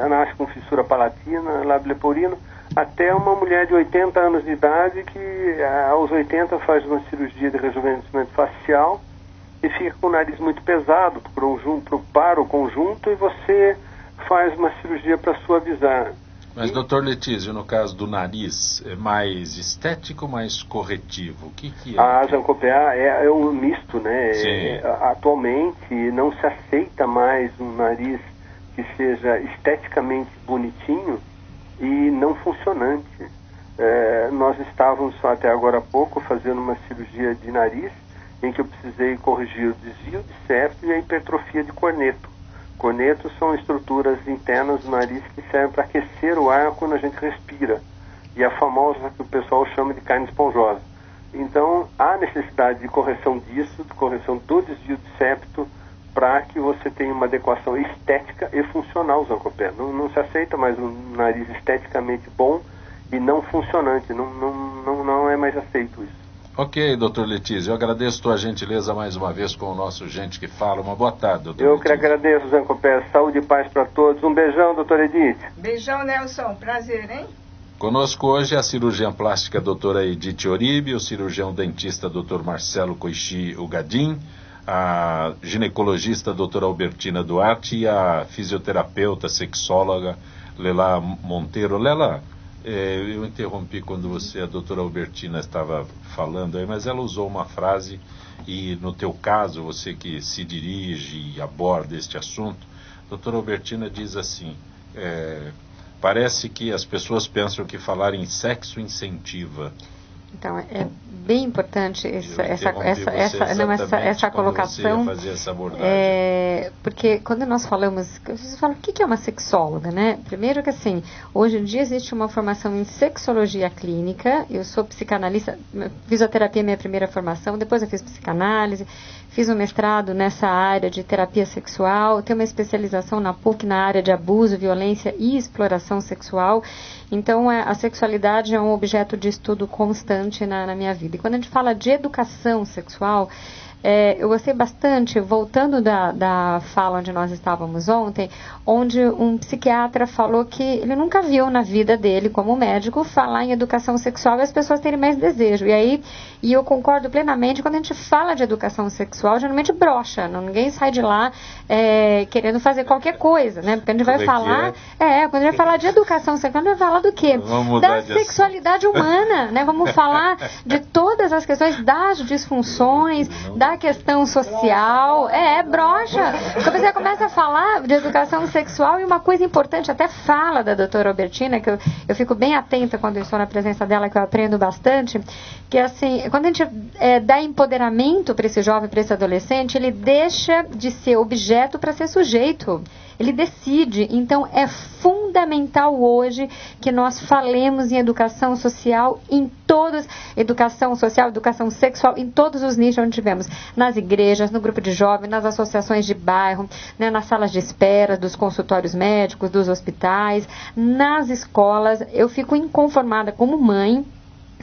nasce com fissura palatina, lábio leporino, até uma mulher de 80 anos de idade que aos 80 faz uma cirurgia de rejuvenescimento facial e fica com o nariz muito pesado para o conjunto, e você faz uma cirurgia para suavizar. Mas, doutor Letísio, no caso do nariz, é mais estético ou mais corretivo? O que é? A Zancopé é um misto, né? Atualmente não se aceita mais um nariz que seja esteticamente bonitinho e não funcionante. Nós estávamos até agora há pouco fazendo uma cirurgia de nariz em que eu precisei corrigir o desvio de septo e a hipertrofia de corneto. Cornetos são estruturas internas do nariz que servem para aquecer o ar quando a gente respira. E a famosa que o pessoal chama de carne esponjosa. Então, há necessidade de correção disso, de correção do desvio de septo, para que você tenha uma adequação estética e funcional, Zancopé. Não se aceita mais um nariz esteticamente bom e não funcionante. Não é mais aceito isso. Ok, doutor Letísio, eu agradeço a tua gentileza mais uma vez com o nosso Gente que Fala. Uma boa tarde, doutor Eu Letísio. que agradeço, Zancopé. Saúde e paz para todos. Um beijão, doutora Edith. Beijão, Nelson. Prazer, hein? Conosco hoje a cirurgiã plástica doutora Edith Oribe, o cirurgião dentista doutor Marcelo Coixi Ugadim, a ginecologista doutora Albertina Duarte e a fisioterapeuta, sexóloga Lela Monteiro. Lela, eu interrompi quando a doutora Albertina estava falando aí, mas ela usou uma frase, e no teu caso, você que se dirige e aborda este assunto, a doutora Albertina diz assim, parece que as pessoas pensam que falar em sexo incentiva. Então, é bem importante essa colocação. Você ia fazer essa abordagem. Porque quando nós falamos, você fala, o que é uma sexóloga, né? Primeiro que assim, hoje em dia existe uma formação em sexologia clínica, eu sou psicanalista, fisioterapia é minha primeira formação, depois eu fiz psicanálise, fiz um mestrado nessa área de terapia sexual, tenho uma especialização na PUC na área de abuso, violência e exploração sexual. Então, a sexualidade é um objeto de estudo constante na minha vida. E quando a gente fala de educação sexual, eu gostei bastante, voltando da fala onde nós estávamos ontem, onde um psiquiatra falou que ele nunca viu na vida dele, como médico, falar em educação sexual e as pessoas terem mais desejo. E eu concordo plenamente, quando a gente fala de educação sexual, geralmente brocha, ninguém sai de lá querendo fazer qualquer coisa, né? Porque a gente vai falar, quando a gente vai falar de educação sexual, a gente vai falar do quê? Da sexualidade humana, né? Vamos falar de todas as questões das disfunções, da questão social, brocha. Quando você começa a falar de educação sexual, e uma coisa importante, até fala da doutora Albertina, que eu fico bem atenta quando eu estou na presença dela, que eu aprendo bastante, que assim, quando a gente dá empoderamento para esse jovem, para esse adolescente, ele deixa de ser objeto para ser sujeito. Ele decide. Então, é fundamental hoje que nós falemos em educação social em todos, educação social, educação sexual, em todos os nichos onde tivemos. Nas igrejas, no grupo de jovens, nas associações de bairro, né, nas salas de espera, dos consultórios médicos, dos hospitais, nas escolas. Eu fico inconformada como mãe,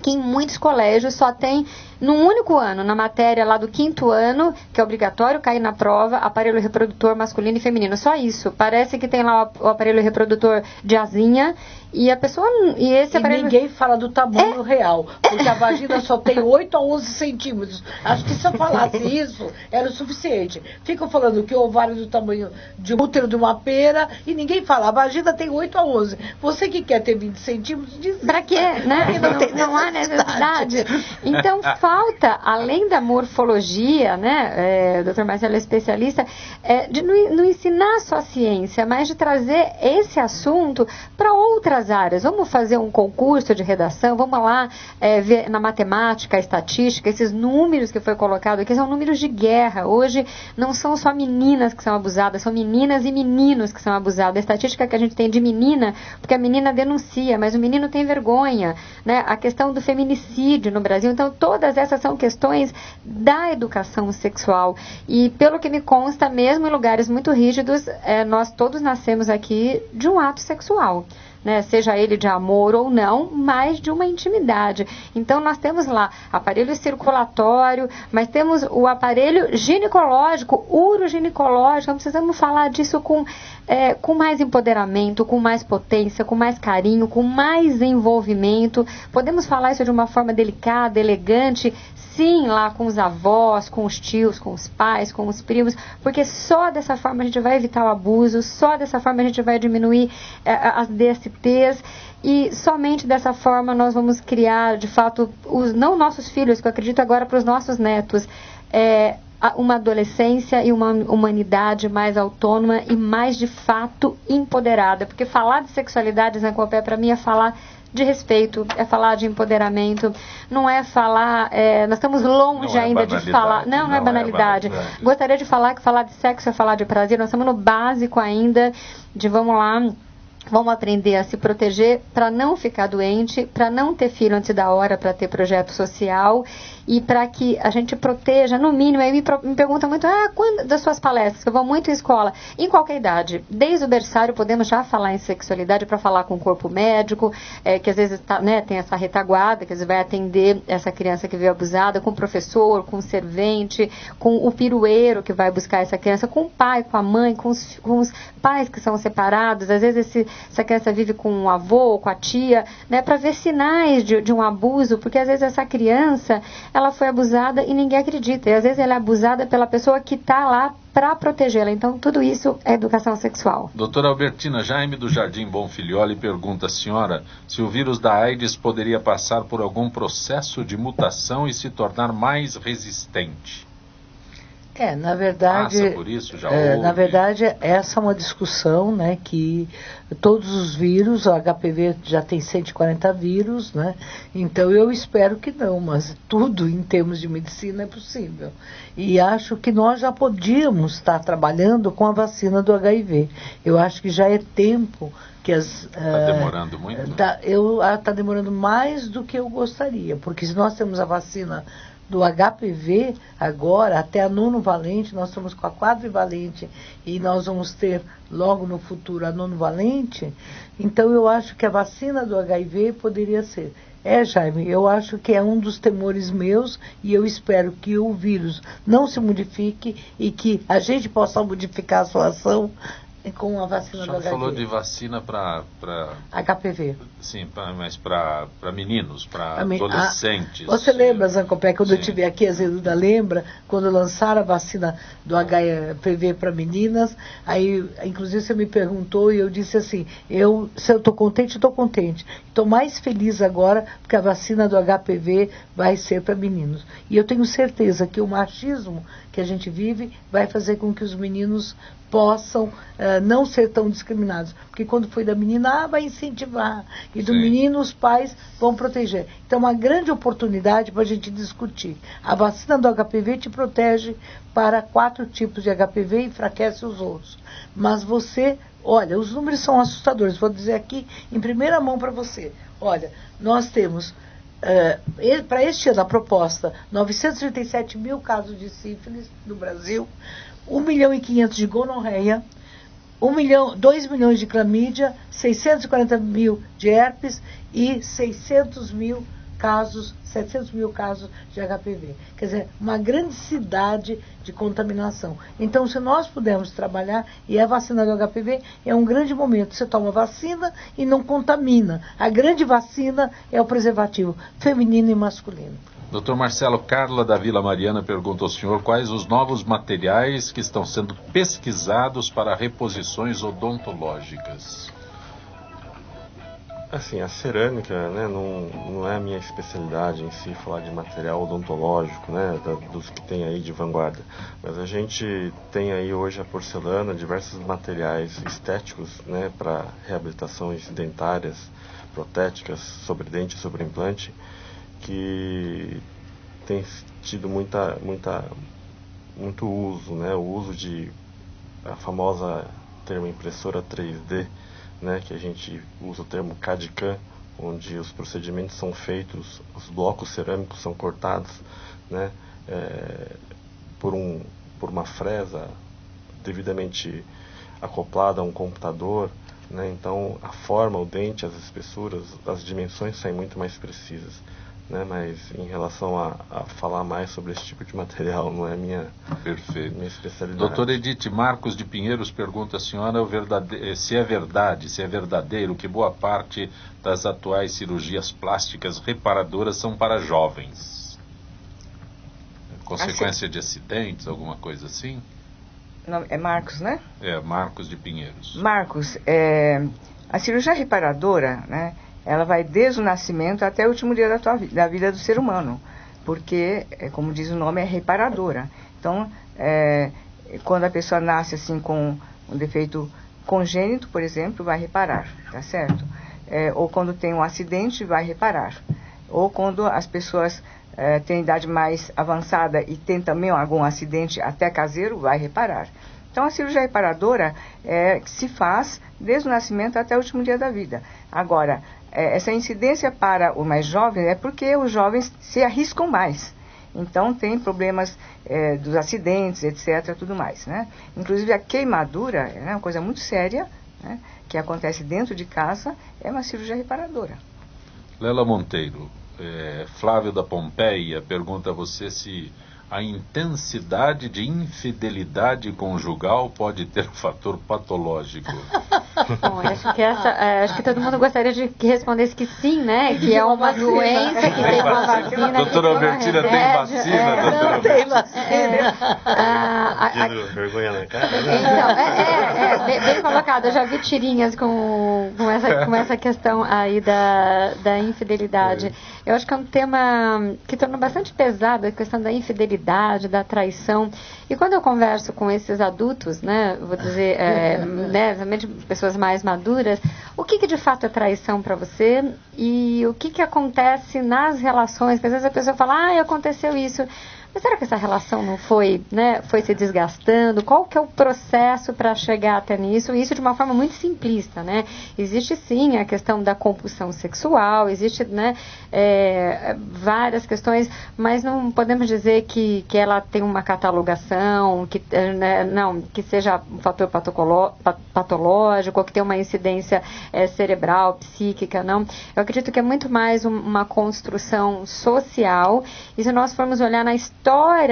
que em muitos colégios só tem, num único ano, na matéria lá do 5º ano, que é obrigatório cair na prova, aparelho reprodutor masculino e feminino. Só isso. Parece que tem lá o aparelho reprodutor de asinha e a pessoa... E ninguém fala do tamanho real, porque a vagina só tem 8 a 11 centímetros. Acho que se eu falasse isso, era o suficiente. Ficam falando que o ovário é do tamanho de um útero de uma pera e ninguém fala, a vagina tem 8 a 11. Você que quer ter 20 centímetros, diz... Pra quê? Né? Não há necessidade. Então, falta, além da morfologia, né, o Dr. Marcelo é especialista, de não ensinar só a ciência, mas de trazer esse assunto para outras áreas. Vamos fazer um concurso de redação, vamos lá ver na matemática, estatística, esses números que foi colocado aqui são números de guerra. Hoje não são só meninas que são abusadas, são meninas e meninos que são abusados. A estatística que a gente tem de menina, porque a menina denuncia, mas o menino tem vergonha, né? A questão do feminicídio no Brasil. Então, todas essas são questões da educação sexual. E, pelo que me consta, mesmo em lugares muito rígidos, nós todos nascemos aqui de um ato sexual. Né, seja ele de amor ou não, mas de uma intimidade. Então, nós temos lá aparelho circulatório, mas temos o aparelho ginecológico, uroginecológico. Então, precisamos falar disso com mais empoderamento, com mais potência, com mais carinho, com mais envolvimento. Podemos falar isso de uma forma delicada, elegante, sim, lá com os avós, com os tios, com os pais, com os primos, porque só dessa forma a gente vai evitar o abuso, só dessa forma a gente vai diminuir as DSTs, e somente dessa forma nós vamos criar, de fato, não nossos filhos, que eu acredito agora para os nossos netos, uma adolescência e uma humanidade mais autônoma e mais, de fato, empoderada. Porque falar de sexualidade, Zé Copé, para mim é falar de respeito, é falar de empoderamento, não é falar, nós estamos longe ainda de falar, não é banalidade. Gostaria de falar que falar de sexo é falar de prazer, nós estamos no básico ainda, de vamos aprender a se proteger para não ficar doente, para não ter filho antes da hora, para ter projeto social e para que a gente proteja, no mínimo. Aí me perguntam muito, quando das suas palestras, que eu vou muito em escola, em qualquer idade, desde o berçário podemos já falar em sexualidade para falar com o corpo médico, que às vezes tem essa retaguarda, que às vezes vai atender essa criança que veio abusada, com o professor, com o servente, com o pirueiro que vai buscar essa criança, com o pai, com a mãe, com os pais que são separados, às vezes essa criança vive com um avô, com a tia, né, para ver sinais de um abuso, porque às vezes essa criança, ela foi abusada e ninguém acredita, e às vezes ela é abusada pela pessoa que está lá para protegê-la. Então, tudo isso é educação sexual. Doutora Albertina Jaime, do Jardim Bonfilioli, pergunta à senhora se o vírus da AIDS poderia passar por algum processo de mutação e se tornar mais resistente. Na verdade, Passa por isso, já houve. Na verdade, essa é uma discussão, né, que todos os vírus, o HPV já tem 140 vírus, né, então eu espero que não, mas tudo em termos de medicina é possível. E acho que nós já podíamos estar trabalhando com a vacina do HIV. Eu acho que já é tempo que Está demorando muito? Está demorando mais do que eu gostaria, porque se nós temos a vacina do HPV agora, até a nonovalente, nós estamos com a quadrivalente e nós vamos ter logo no futuro a nonovalente, então eu acho que a vacina do HIV poderia ser. Jaime, eu acho que é um dos temores meus e eu espero que o vírus não se modifique e que a gente possa modificar a sua ação com a vacina do HIV. Você falou de vacina para HPV. Sim, mas para meninos, para adolescentes. Você lembra, Zancopé, quando eu estive aqui, a Zeluda lembra, quando lançaram a vacina do HPV para meninas, aí, inclusive, você me perguntou e eu disse assim, se eu estou contente, estou contente. Estou mais feliz agora, porque a vacina do HPV vai ser para meninos. E eu tenho certeza que o machismo que a gente vive vai fazer com que os meninos possam não ser tão discriminados. Porque quando foi da menina, vai incentivar. E do menino, os pais vão proteger. Então, uma grande oportunidade para a gente discutir. A vacina do HPV te protege para 4 tipos de HPV e enfraquece os outros. Mas você, olha, os números são assustadores. Vou dizer aqui em primeira mão para você. Olha, nós temos, para este ano, a proposta, 937 mil casos de sífilis no Brasil, 1.500.000 de gonorreia, 2 milhões de clamídia, 640 mil de herpes e 700 mil casos de HPV. Quer dizer, uma grande cidade de contaminação. Então, se nós pudermos trabalhar, e a vacina do HPV é um grande momento. Você toma vacina e não contamina. A grande vacina é o preservativo feminino e masculino. Dr. Marcelo Carla, da Vila Mariana, pergunta ao senhor quais os novos materiais que estão sendo pesquisados para reposições odontológicas. Assim, a cerâmica, né, não é a minha especialidade em si, falar de material odontológico, né, dos que tem aí de vanguarda. Mas a gente tem aí hoje a porcelana, diversos materiais estéticos, né, para reabilitações dentárias, protéticas, sobre dente, sobre implante, que tem tido muito uso, né, o uso de a famosa termo impressora 3D, né, que a gente usa o termo CAD/CAM, onde os procedimentos são feitos, os blocos cerâmicos são cortados, né, por uma fresa devidamente acoplada a um computador, né, então a forma, o dente, as espessuras, as dimensões saem muito mais precisas. Né, mas em relação a falar mais sobre esse tipo de material, não é minha especialidade. Doutora Edith Marcos de Pinheiros pergunta à senhora se é verdadeiro que boa parte das atuais cirurgias plásticas reparadoras são para jovens. Consequência de acidentes, alguma coisa assim? Não, é Marcos, né? Marcos de Pinheiros. Marcos, a cirurgia reparadora, né? Ela vai desde o nascimento até o último dia da vida do ser humano, porque, como diz o nome, é reparadora. Então, quando a pessoa nasce assim com um defeito congênito, por exemplo, vai reparar, tá certo? Ou quando tem um acidente, vai reparar. Ou quando as pessoas têm idade mais avançada e tem também algum acidente até caseiro, vai reparar. Então, a cirurgia reparadora se faz desde o nascimento até o último dia da vida. Agora, essa incidência para o mais jovem é porque os jovens se arriscam mais. Então, tem problemas dos acidentes, etc., tudo mais, né? Inclusive, a queimadura é uma coisa muito séria, né, que acontece dentro de casa, é uma cirurgia reparadora. Lela Monteiro, Flávio da Pompeia pergunta a você se a intensidade de infidelidade conjugal pode ter um fator patológico? Bom, acho que todo mundo gostaria de que respondesse que sim, né? Que é uma doença que tem uma vacina. Doutora Albertina, tem vacina? Não tem vacina. Vergonha na cara. Então, bem colocado. Eu já vi tirinhas com essa questão aí da infidelidade. Eu acho que é um tema que tornou bastante pesado a questão da infidelidade, da traição. E quando eu converso com esses adultos, né, vou dizer, realmente pessoas mais maduras, o que de fato é traição para você e o que acontece nas relações, que às vezes a pessoa fala, aconteceu isso. Mas será que essa relação não foi se desgastando? Qual que é o processo para chegar até nisso? E isso de uma forma muito simplista, né? Existe sim a questão da compulsão sexual, existe, várias questões, mas não podemos dizer que ela tem uma catalogação, que seja um fator patológico, ou que tem uma incidência cerebral, psíquica, não. Eu acredito que é muito mais uma construção social, e se nós formos olhar na história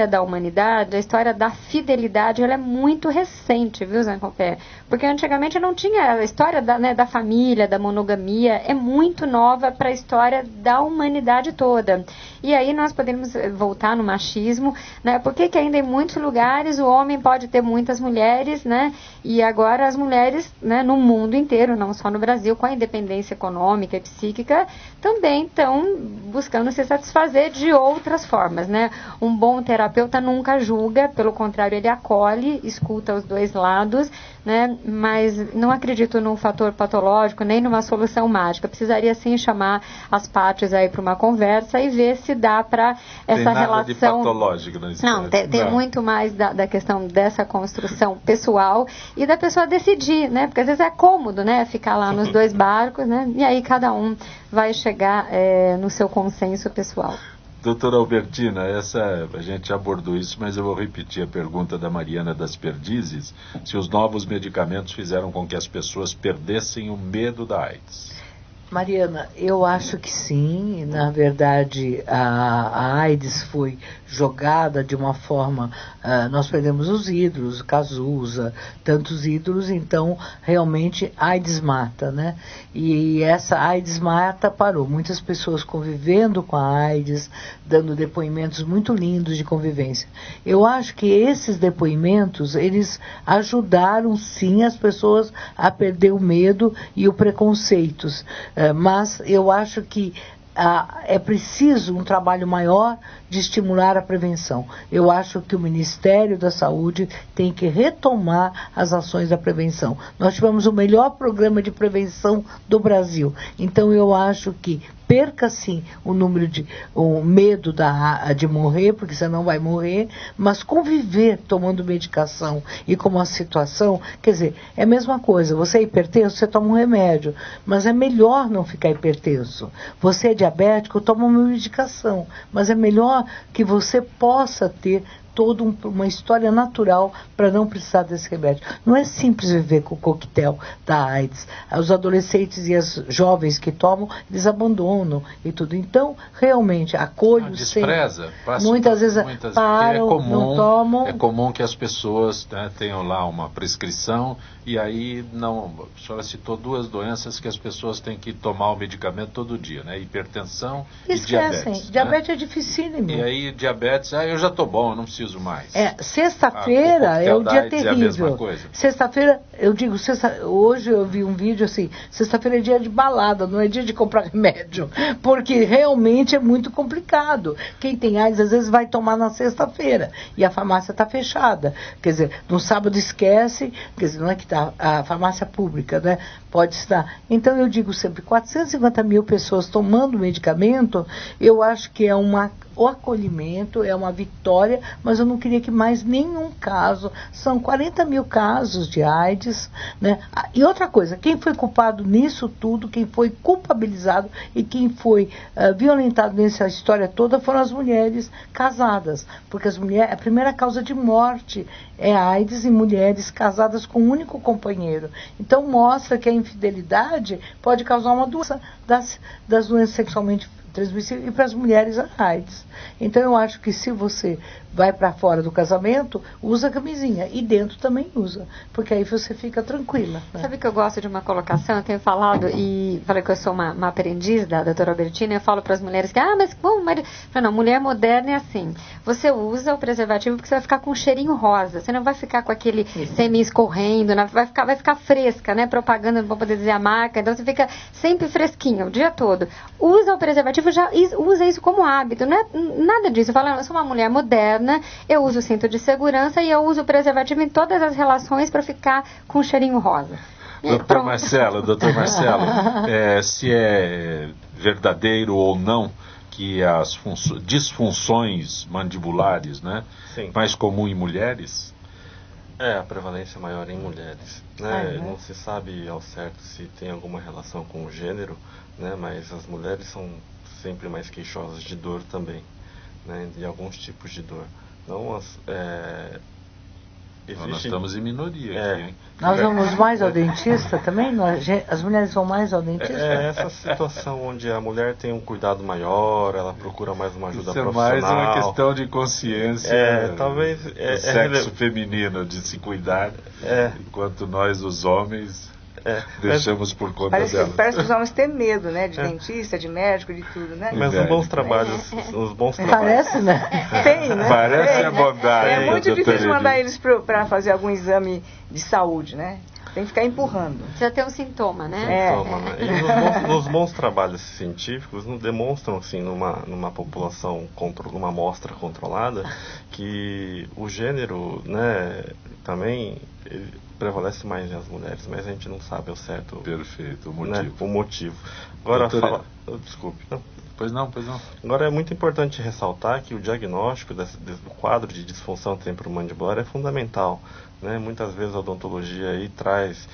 da humanidade, a história da fidelidade, ela é muito recente, viu, Zé Compé? Porque antigamente não tinha a história da família, da monogamia, é muito nova para a história da humanidade toda. E aí nós podemos voltar no machismo, né? Por que ainda em muitos lugares o homem pode ter muitas mulheres, né? E agora as mulheres, né, no mundo inteiro, não só no Brasil, com a independência econômica e psíquica, também estão buscando se satisfazer de outras formas, né? Um bom terapeuta nunca julga, pelo contrário, ele acolhe, escuta os dois lados, né? Mas não acredito num fator patológico, nem numa solução mágica. Precisaria sim chamar as partes aí para uma conversa e ver se dá para essa nada relação. De patológico na história. Não, tem muito mais da questão dessa construção pessoal e da pessoa decidir, né? Porque às vezes é cômodo, né? Ficar lá nos dois barcos, né? E aí cada um vai chegar no seu consenso pessoal. Doutora Albertina, a gente abordou isso, mas eu vou repetir a pergunta da Mariana das Perdizes, se os novos medicamentos fizeram com que as pessoas perdessem o medo da AIDS. Mariana, eu acho que sim. Na verdade, a AIDS foi jogada de uma forma... nós perdemos os ídolos, Cazuza, tantos ídolos, então realmente AIDS mata, né? E essa AIDS mata parou. Muitas pessoas convivendo com a AIDS, dando depoimentos muito lindos de convivência. Eu acho que esses depoimentos, eles ajudaram sim as pessoas a perder o medo e o preconceito. Mas eu acho que é preciso um trabalho maior de estimular a prevenção. Eu acho que o Ministério da Saúde tem que retomar as ações da prevenção. Nós tivemos o melhor programa de prevenção do Brasil. Então eu acho que perca sim o medo de morrer, porque você não vai morrer, mas conviver tomando medicação e com uma situação, quer dizer, é a mesma coisa, você é hipertenso, você toma um remédio, mas é melhor não ficar hipertenso. Você é diabético, toma uma medicação, mas é melhor que você possa ter toda uma história natural para não precisar desse remédio. Não é simples viver com o coquetel da AIDS. Os adolescentes e as jovens que tomam, eles abandonam e tudo. Então, realmente, acolho despreza, sempre. Muitas vezes param, não tomam. É comum que as pessoas, né, tenham lá uma prescrição e aí não... A senhora citou duas doenças que as pessoas têm que tomar o medicamento todo dia, né? Hipertensão e diabetes. Diabetes, né? É dificílimo. E aí, diabetes, eu já estou bom, eu não preciso mais. Sexta-feira é o dia terrível. É sexta-feira, eu digo, hoje eu vi um vídeo assim, sexta-feira é dia de balada, não é dia de comprar remédio, porque realmente é muito complicado. Quem tem AIDS às vezes vai tomar na sexta-feira e a farmácia está fechada. Quer dizer, no sábado esquece, quer dizer, não é que está a farmácia pública, né? Pode estar. Então eu digo sempre, 450 mil pessoas tomando medicamento, eu acho que é o acolhimento, é uma vitória, mas eu não queria que mais nenhum caso, são 40 mil casos de AIDS, né? E outra coisa, quem foi culpado nisso tudo, quem foi culpabilizado e quem foi violentado nessa história toda foram as mulheres casadas, porque a primeira causa de morte é AIDS em mulheres casadas com um único companheiro. Então mostra que a infidelidade pode causar uma doença das doenças sexualmente transmissível, e para as mulheres a AIDS. Então eu acho que se você vai para fora do casamento, usa camisinha, e dentro também usa, porque aí você fica tranquila. Né? Sabe que eu gosto de uma colocação, eu tenho falado, e falei que eu sou uma aprendiz da doutora Albertina, eu falo para as mulheres que, mas como, não, mulher moderna é assim, você usa o preservativo porque você vai ficar com um cheirinho rosa, você não vai ficar com aquele semi escorrendo, né? vai ficar fresca, né, propaganda, não vou poder dizer a marca, então você fica sempre fresquinha o dia todo. Usa o preservativo, já usa isso como hábito, não é nada disso, eu falo, eu sou uma mulher moderna, eu uso o cinto de segurança e eu uso o preservativo em todas as relações para ficar com um cheirinho rosa. Doutor Marcelo, se é verdadeiro ou não que as disfunções mandibulares, né, Sim. mais comum em mulheres? A prevalência maior em mulheres. Né? Não se sabe ao certo se tem alguma relação com o gênero, né? Mas as mulheres são sempre mais queixosas de dor também, né? De alguns tipos de dor. Não Nós estamos em minoria aqui, hein? Nós vamos mais ao dentista também? As mulheres vão mais ao dentista? Essa situação onde a mulher tem um cuidado maior, ela procura mais uma ajuda profissional. Isso é mais uma questão de consciência talvez do sexo feminino, de se cuidar, enquanto nós, os homens, deixamos por conta dela. Parece que os homens têm medo, né? De dentista, de médico, de tudo, né? Mas os bons trabalhos... Parece, né? Tem, né? Parece a bondade. É muito difícil mandar eles para fazer algum exame de saúde, né? Tem que ficar empurrando. Já tem um sintoma, né? E nos bons trabalhos científicos não demonstram, assim, numa população, numa amostra controlada, que o gênero, né, também prevalece mais nas mulheres, mas a gente não sabe ao certo. Perfeito, o né, motivo. o motivo. Agora, desculpe. Não. Pois não. Agora, é muito importante ressaltar que o diagnóstico do quadro de disfunção temporomandibular é fundamental. Né? Muitas vezes a odontologia aí traz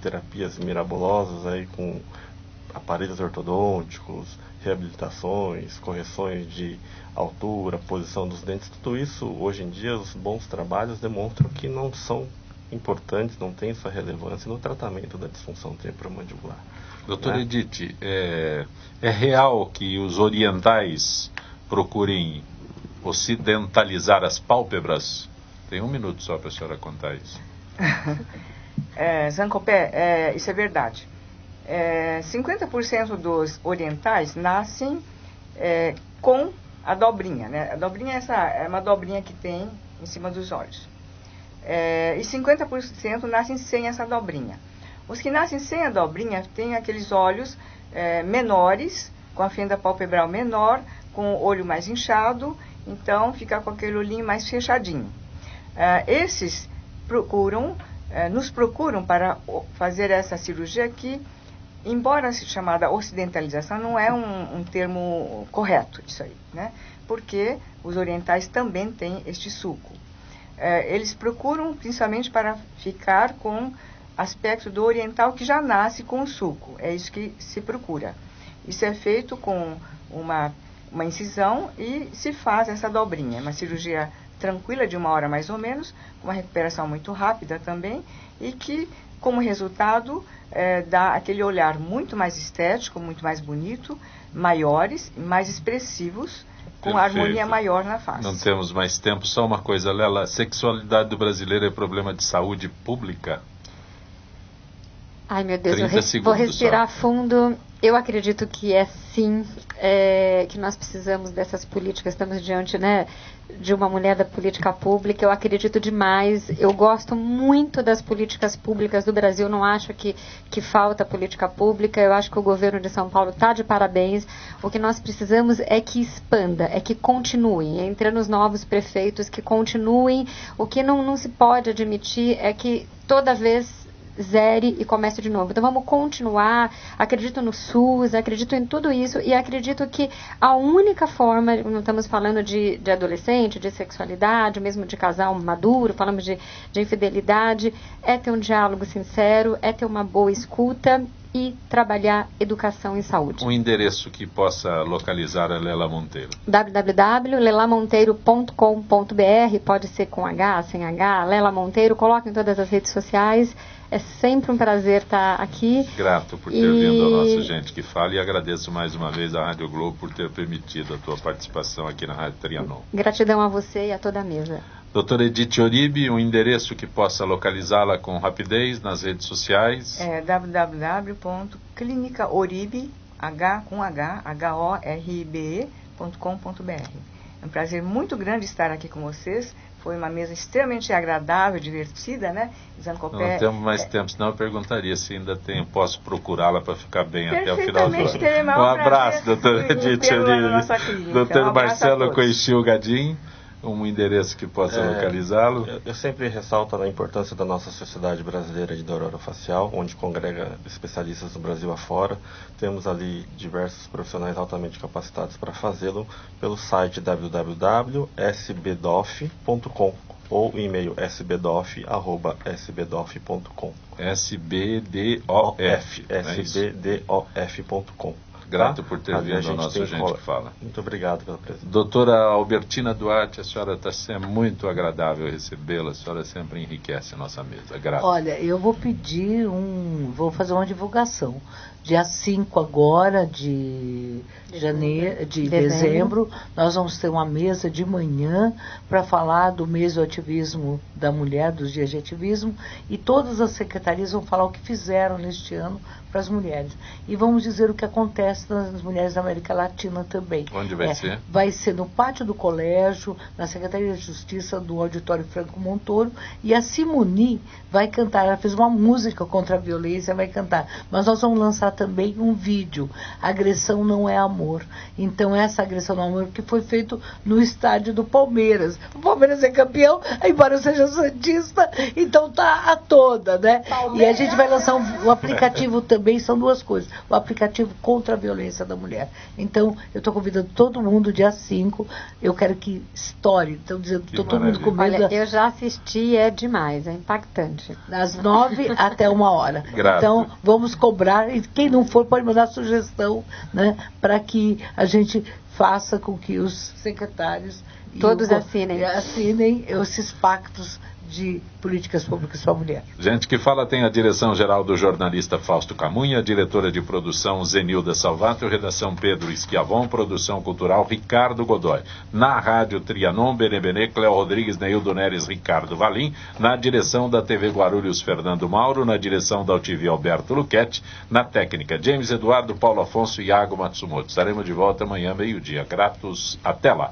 terapias mirabolosas aí com aparelhos ortodônticos, reabilitações, correções de altura, posição dos dentes. Tudo isso, hoje em dia, os bons trabalhos demonstram que não são importantes, não têm sua relevância no tratamento da disfunção temporomandibular. Doutora Edith, é real que os orientais procurem ocidentalizar as pálpebras? Tem 1 minuto só para a senhora contar isso. Zancopé, isso é verdade. 50% dos orientais nascem com a dobrinha, né? A dobrinha é uma dobrinha que tem em cima dos olhos. E 50% nascem sem essa dobrinha. Os que nascem sem a dobrinha têm aqueles olhos menores, com a fenda palpebral menor, com o olho mais inchado, então fica com aquele olhinho mais fechadinho. Esses nos procuram para fazer essa cirurgia que, embora chamada ocidentalização, não é um termo correto disso aí, né? Porque os orientais também têm este sulco. Eles procuram principalmente para ficar com aspecto do oriental que já nasce com o sulco. É isso que se procura. Isso é feito com uma incisão e se faz essa dobrinha. É uma cirurgia tranquila, de 1 hora mais ou menos, com uma recuperação muito rápida também, e que, como resultado, dá aquele olhar muito mais estético, muito mais bonito, maiores, mais expressivos, com harmonia maior na face. Não temos mais tempo. Só uma coisa, Lela, a sexualidade do brasileiro é problema de saúde pública? Ai, meu Deus, vou respirar fundo. Eu acredito que sim, que nós precisamos dessas políticas. Estamos diante, né, de uma mulher da política pública. Eu acredito demais. Eu gosto muito das políticas públicas do Brasil. Não acho que falta política pública. Eu acho que o governo de São Paulo está de parabéns. O que nós precisamos é que expanda, é que continue. Entre os novos prefeitos, que continuem. O que não se pode admitir é que toda vez zere e comece de novo. Então vamos continuar, acredito no SUS, acredito em tudo isso e acredito que a única forma, não estamos falando de adolescente, de sexualidade, mesmo de casal maduro, falamos de infidelidade, é ter um diálogo sincero, é ter uma boa escuta e trabalhar educação em saúde. Um endereço que possa localizar a Lela Monteiro. www.lelamonteiro.com.br, pode ser com H, sem H, Lela Monteiro, coloque em todas as redes sociais. É sempre um prazer estar aqui. Grato por ter vindo ao nosso Gente que Fala e agradeço mais uma vez à Rádio Globo por ter permitido a tua participação aqui na Rádio Trianon. Gratidão a você e a toda a mesa. Doutora Edith Oribe, um endereço que possa localizá-la com rapidez nas redes sociais. É www.clinicaoribe.com.br. É um prazer muito grande estar aqui com vocês. Foi uma mesa extremamente agradável, divertida, né? Não temos mais tempo, senão eu perguntaria se ainda posso procurá-la para ficar bem até o final do ano. Um abraço, doutora Edith Oribe. Doutor Marcelo Coixil Gadim, um endereço que possa localizá-lo. Eu sempre ressalto a importância da nossa Sociedade Brasileira de Dor Orofacial, onde congrega especialistas do Brasil afora. Temos ali diversos profissionais altamente capacitados para fazê-lo pelo site www.sbdof.com ou e-mail sbdof@sbdof.com. sbdof.com. Grato por ter vindo ao nosso Gente que Fala. Muito obrigado pela presença. Doutora Albertina Duarte, a senhora está sendo muito agradável recebê-la, a senhora sempre enriquece a nossa mesa. Grato. Olha, eu vou pedir vou fazer uma divulgação. Dia 5 agora de dezembro, nós vamos ter uma mesa de manhã para falar do mês do ativismo da mulher, dos dias de ativismo, e todas as secretarias vão falar o que fizeram neste ano para as mulheres. E vamos dizer o que acontece nas mulheres da América Latina também. Onde vai ser? Vai ser no pátio do colégio, na Secretaria de Justiça do Auditório Franco Montoro, e a Simoni vai cantar, ela fez uma música contra a violência, vai cantar. Mas nós vamos lançar também um vídeo, Agressão Não É Amor. Então essa agressão não é amor que foi feito no estádio do Palmeiras. O Palmeiras é campeão, embora eu seja santista, então tá a toda, né? Palmeiras. E a gente vai lançar o aplicativo também, são duas coisas. O aplicativo contra a violência da mulher. Então eu estou convidando todo mundo, dia 5, eu quero que estoure. Então dizendo que todo mundo com medo. Olha, eu já assisti, é demais, é impactante. Das 9 até 1h. Grato. Então vamos cobrar, e quem não for pode mandar sugestão, né, para que a gente faça com que os secretários todos assinem esses pactos de políticas públicas para a mulher. Gente que Fala tem a direção geral do jornalista Fausto Camunha, diretora de produção Zenilda Salvato, redação Pedro Esquiavon, produção cultural Ricardo Godoy. Na Rádio Trianon, Benebenê, Cléo Rodrigues, Neildo Neres, Ricardo Valim. Na direção da TV Guarulhos, Fernando Mauro. Na direção da UTV, Alberto Luquete. Na técnica, James Eduardo, Paulo Afonso e Iago Matsumoto. Estaremos de volta amanhã, meio-dia. Gratos, até lá.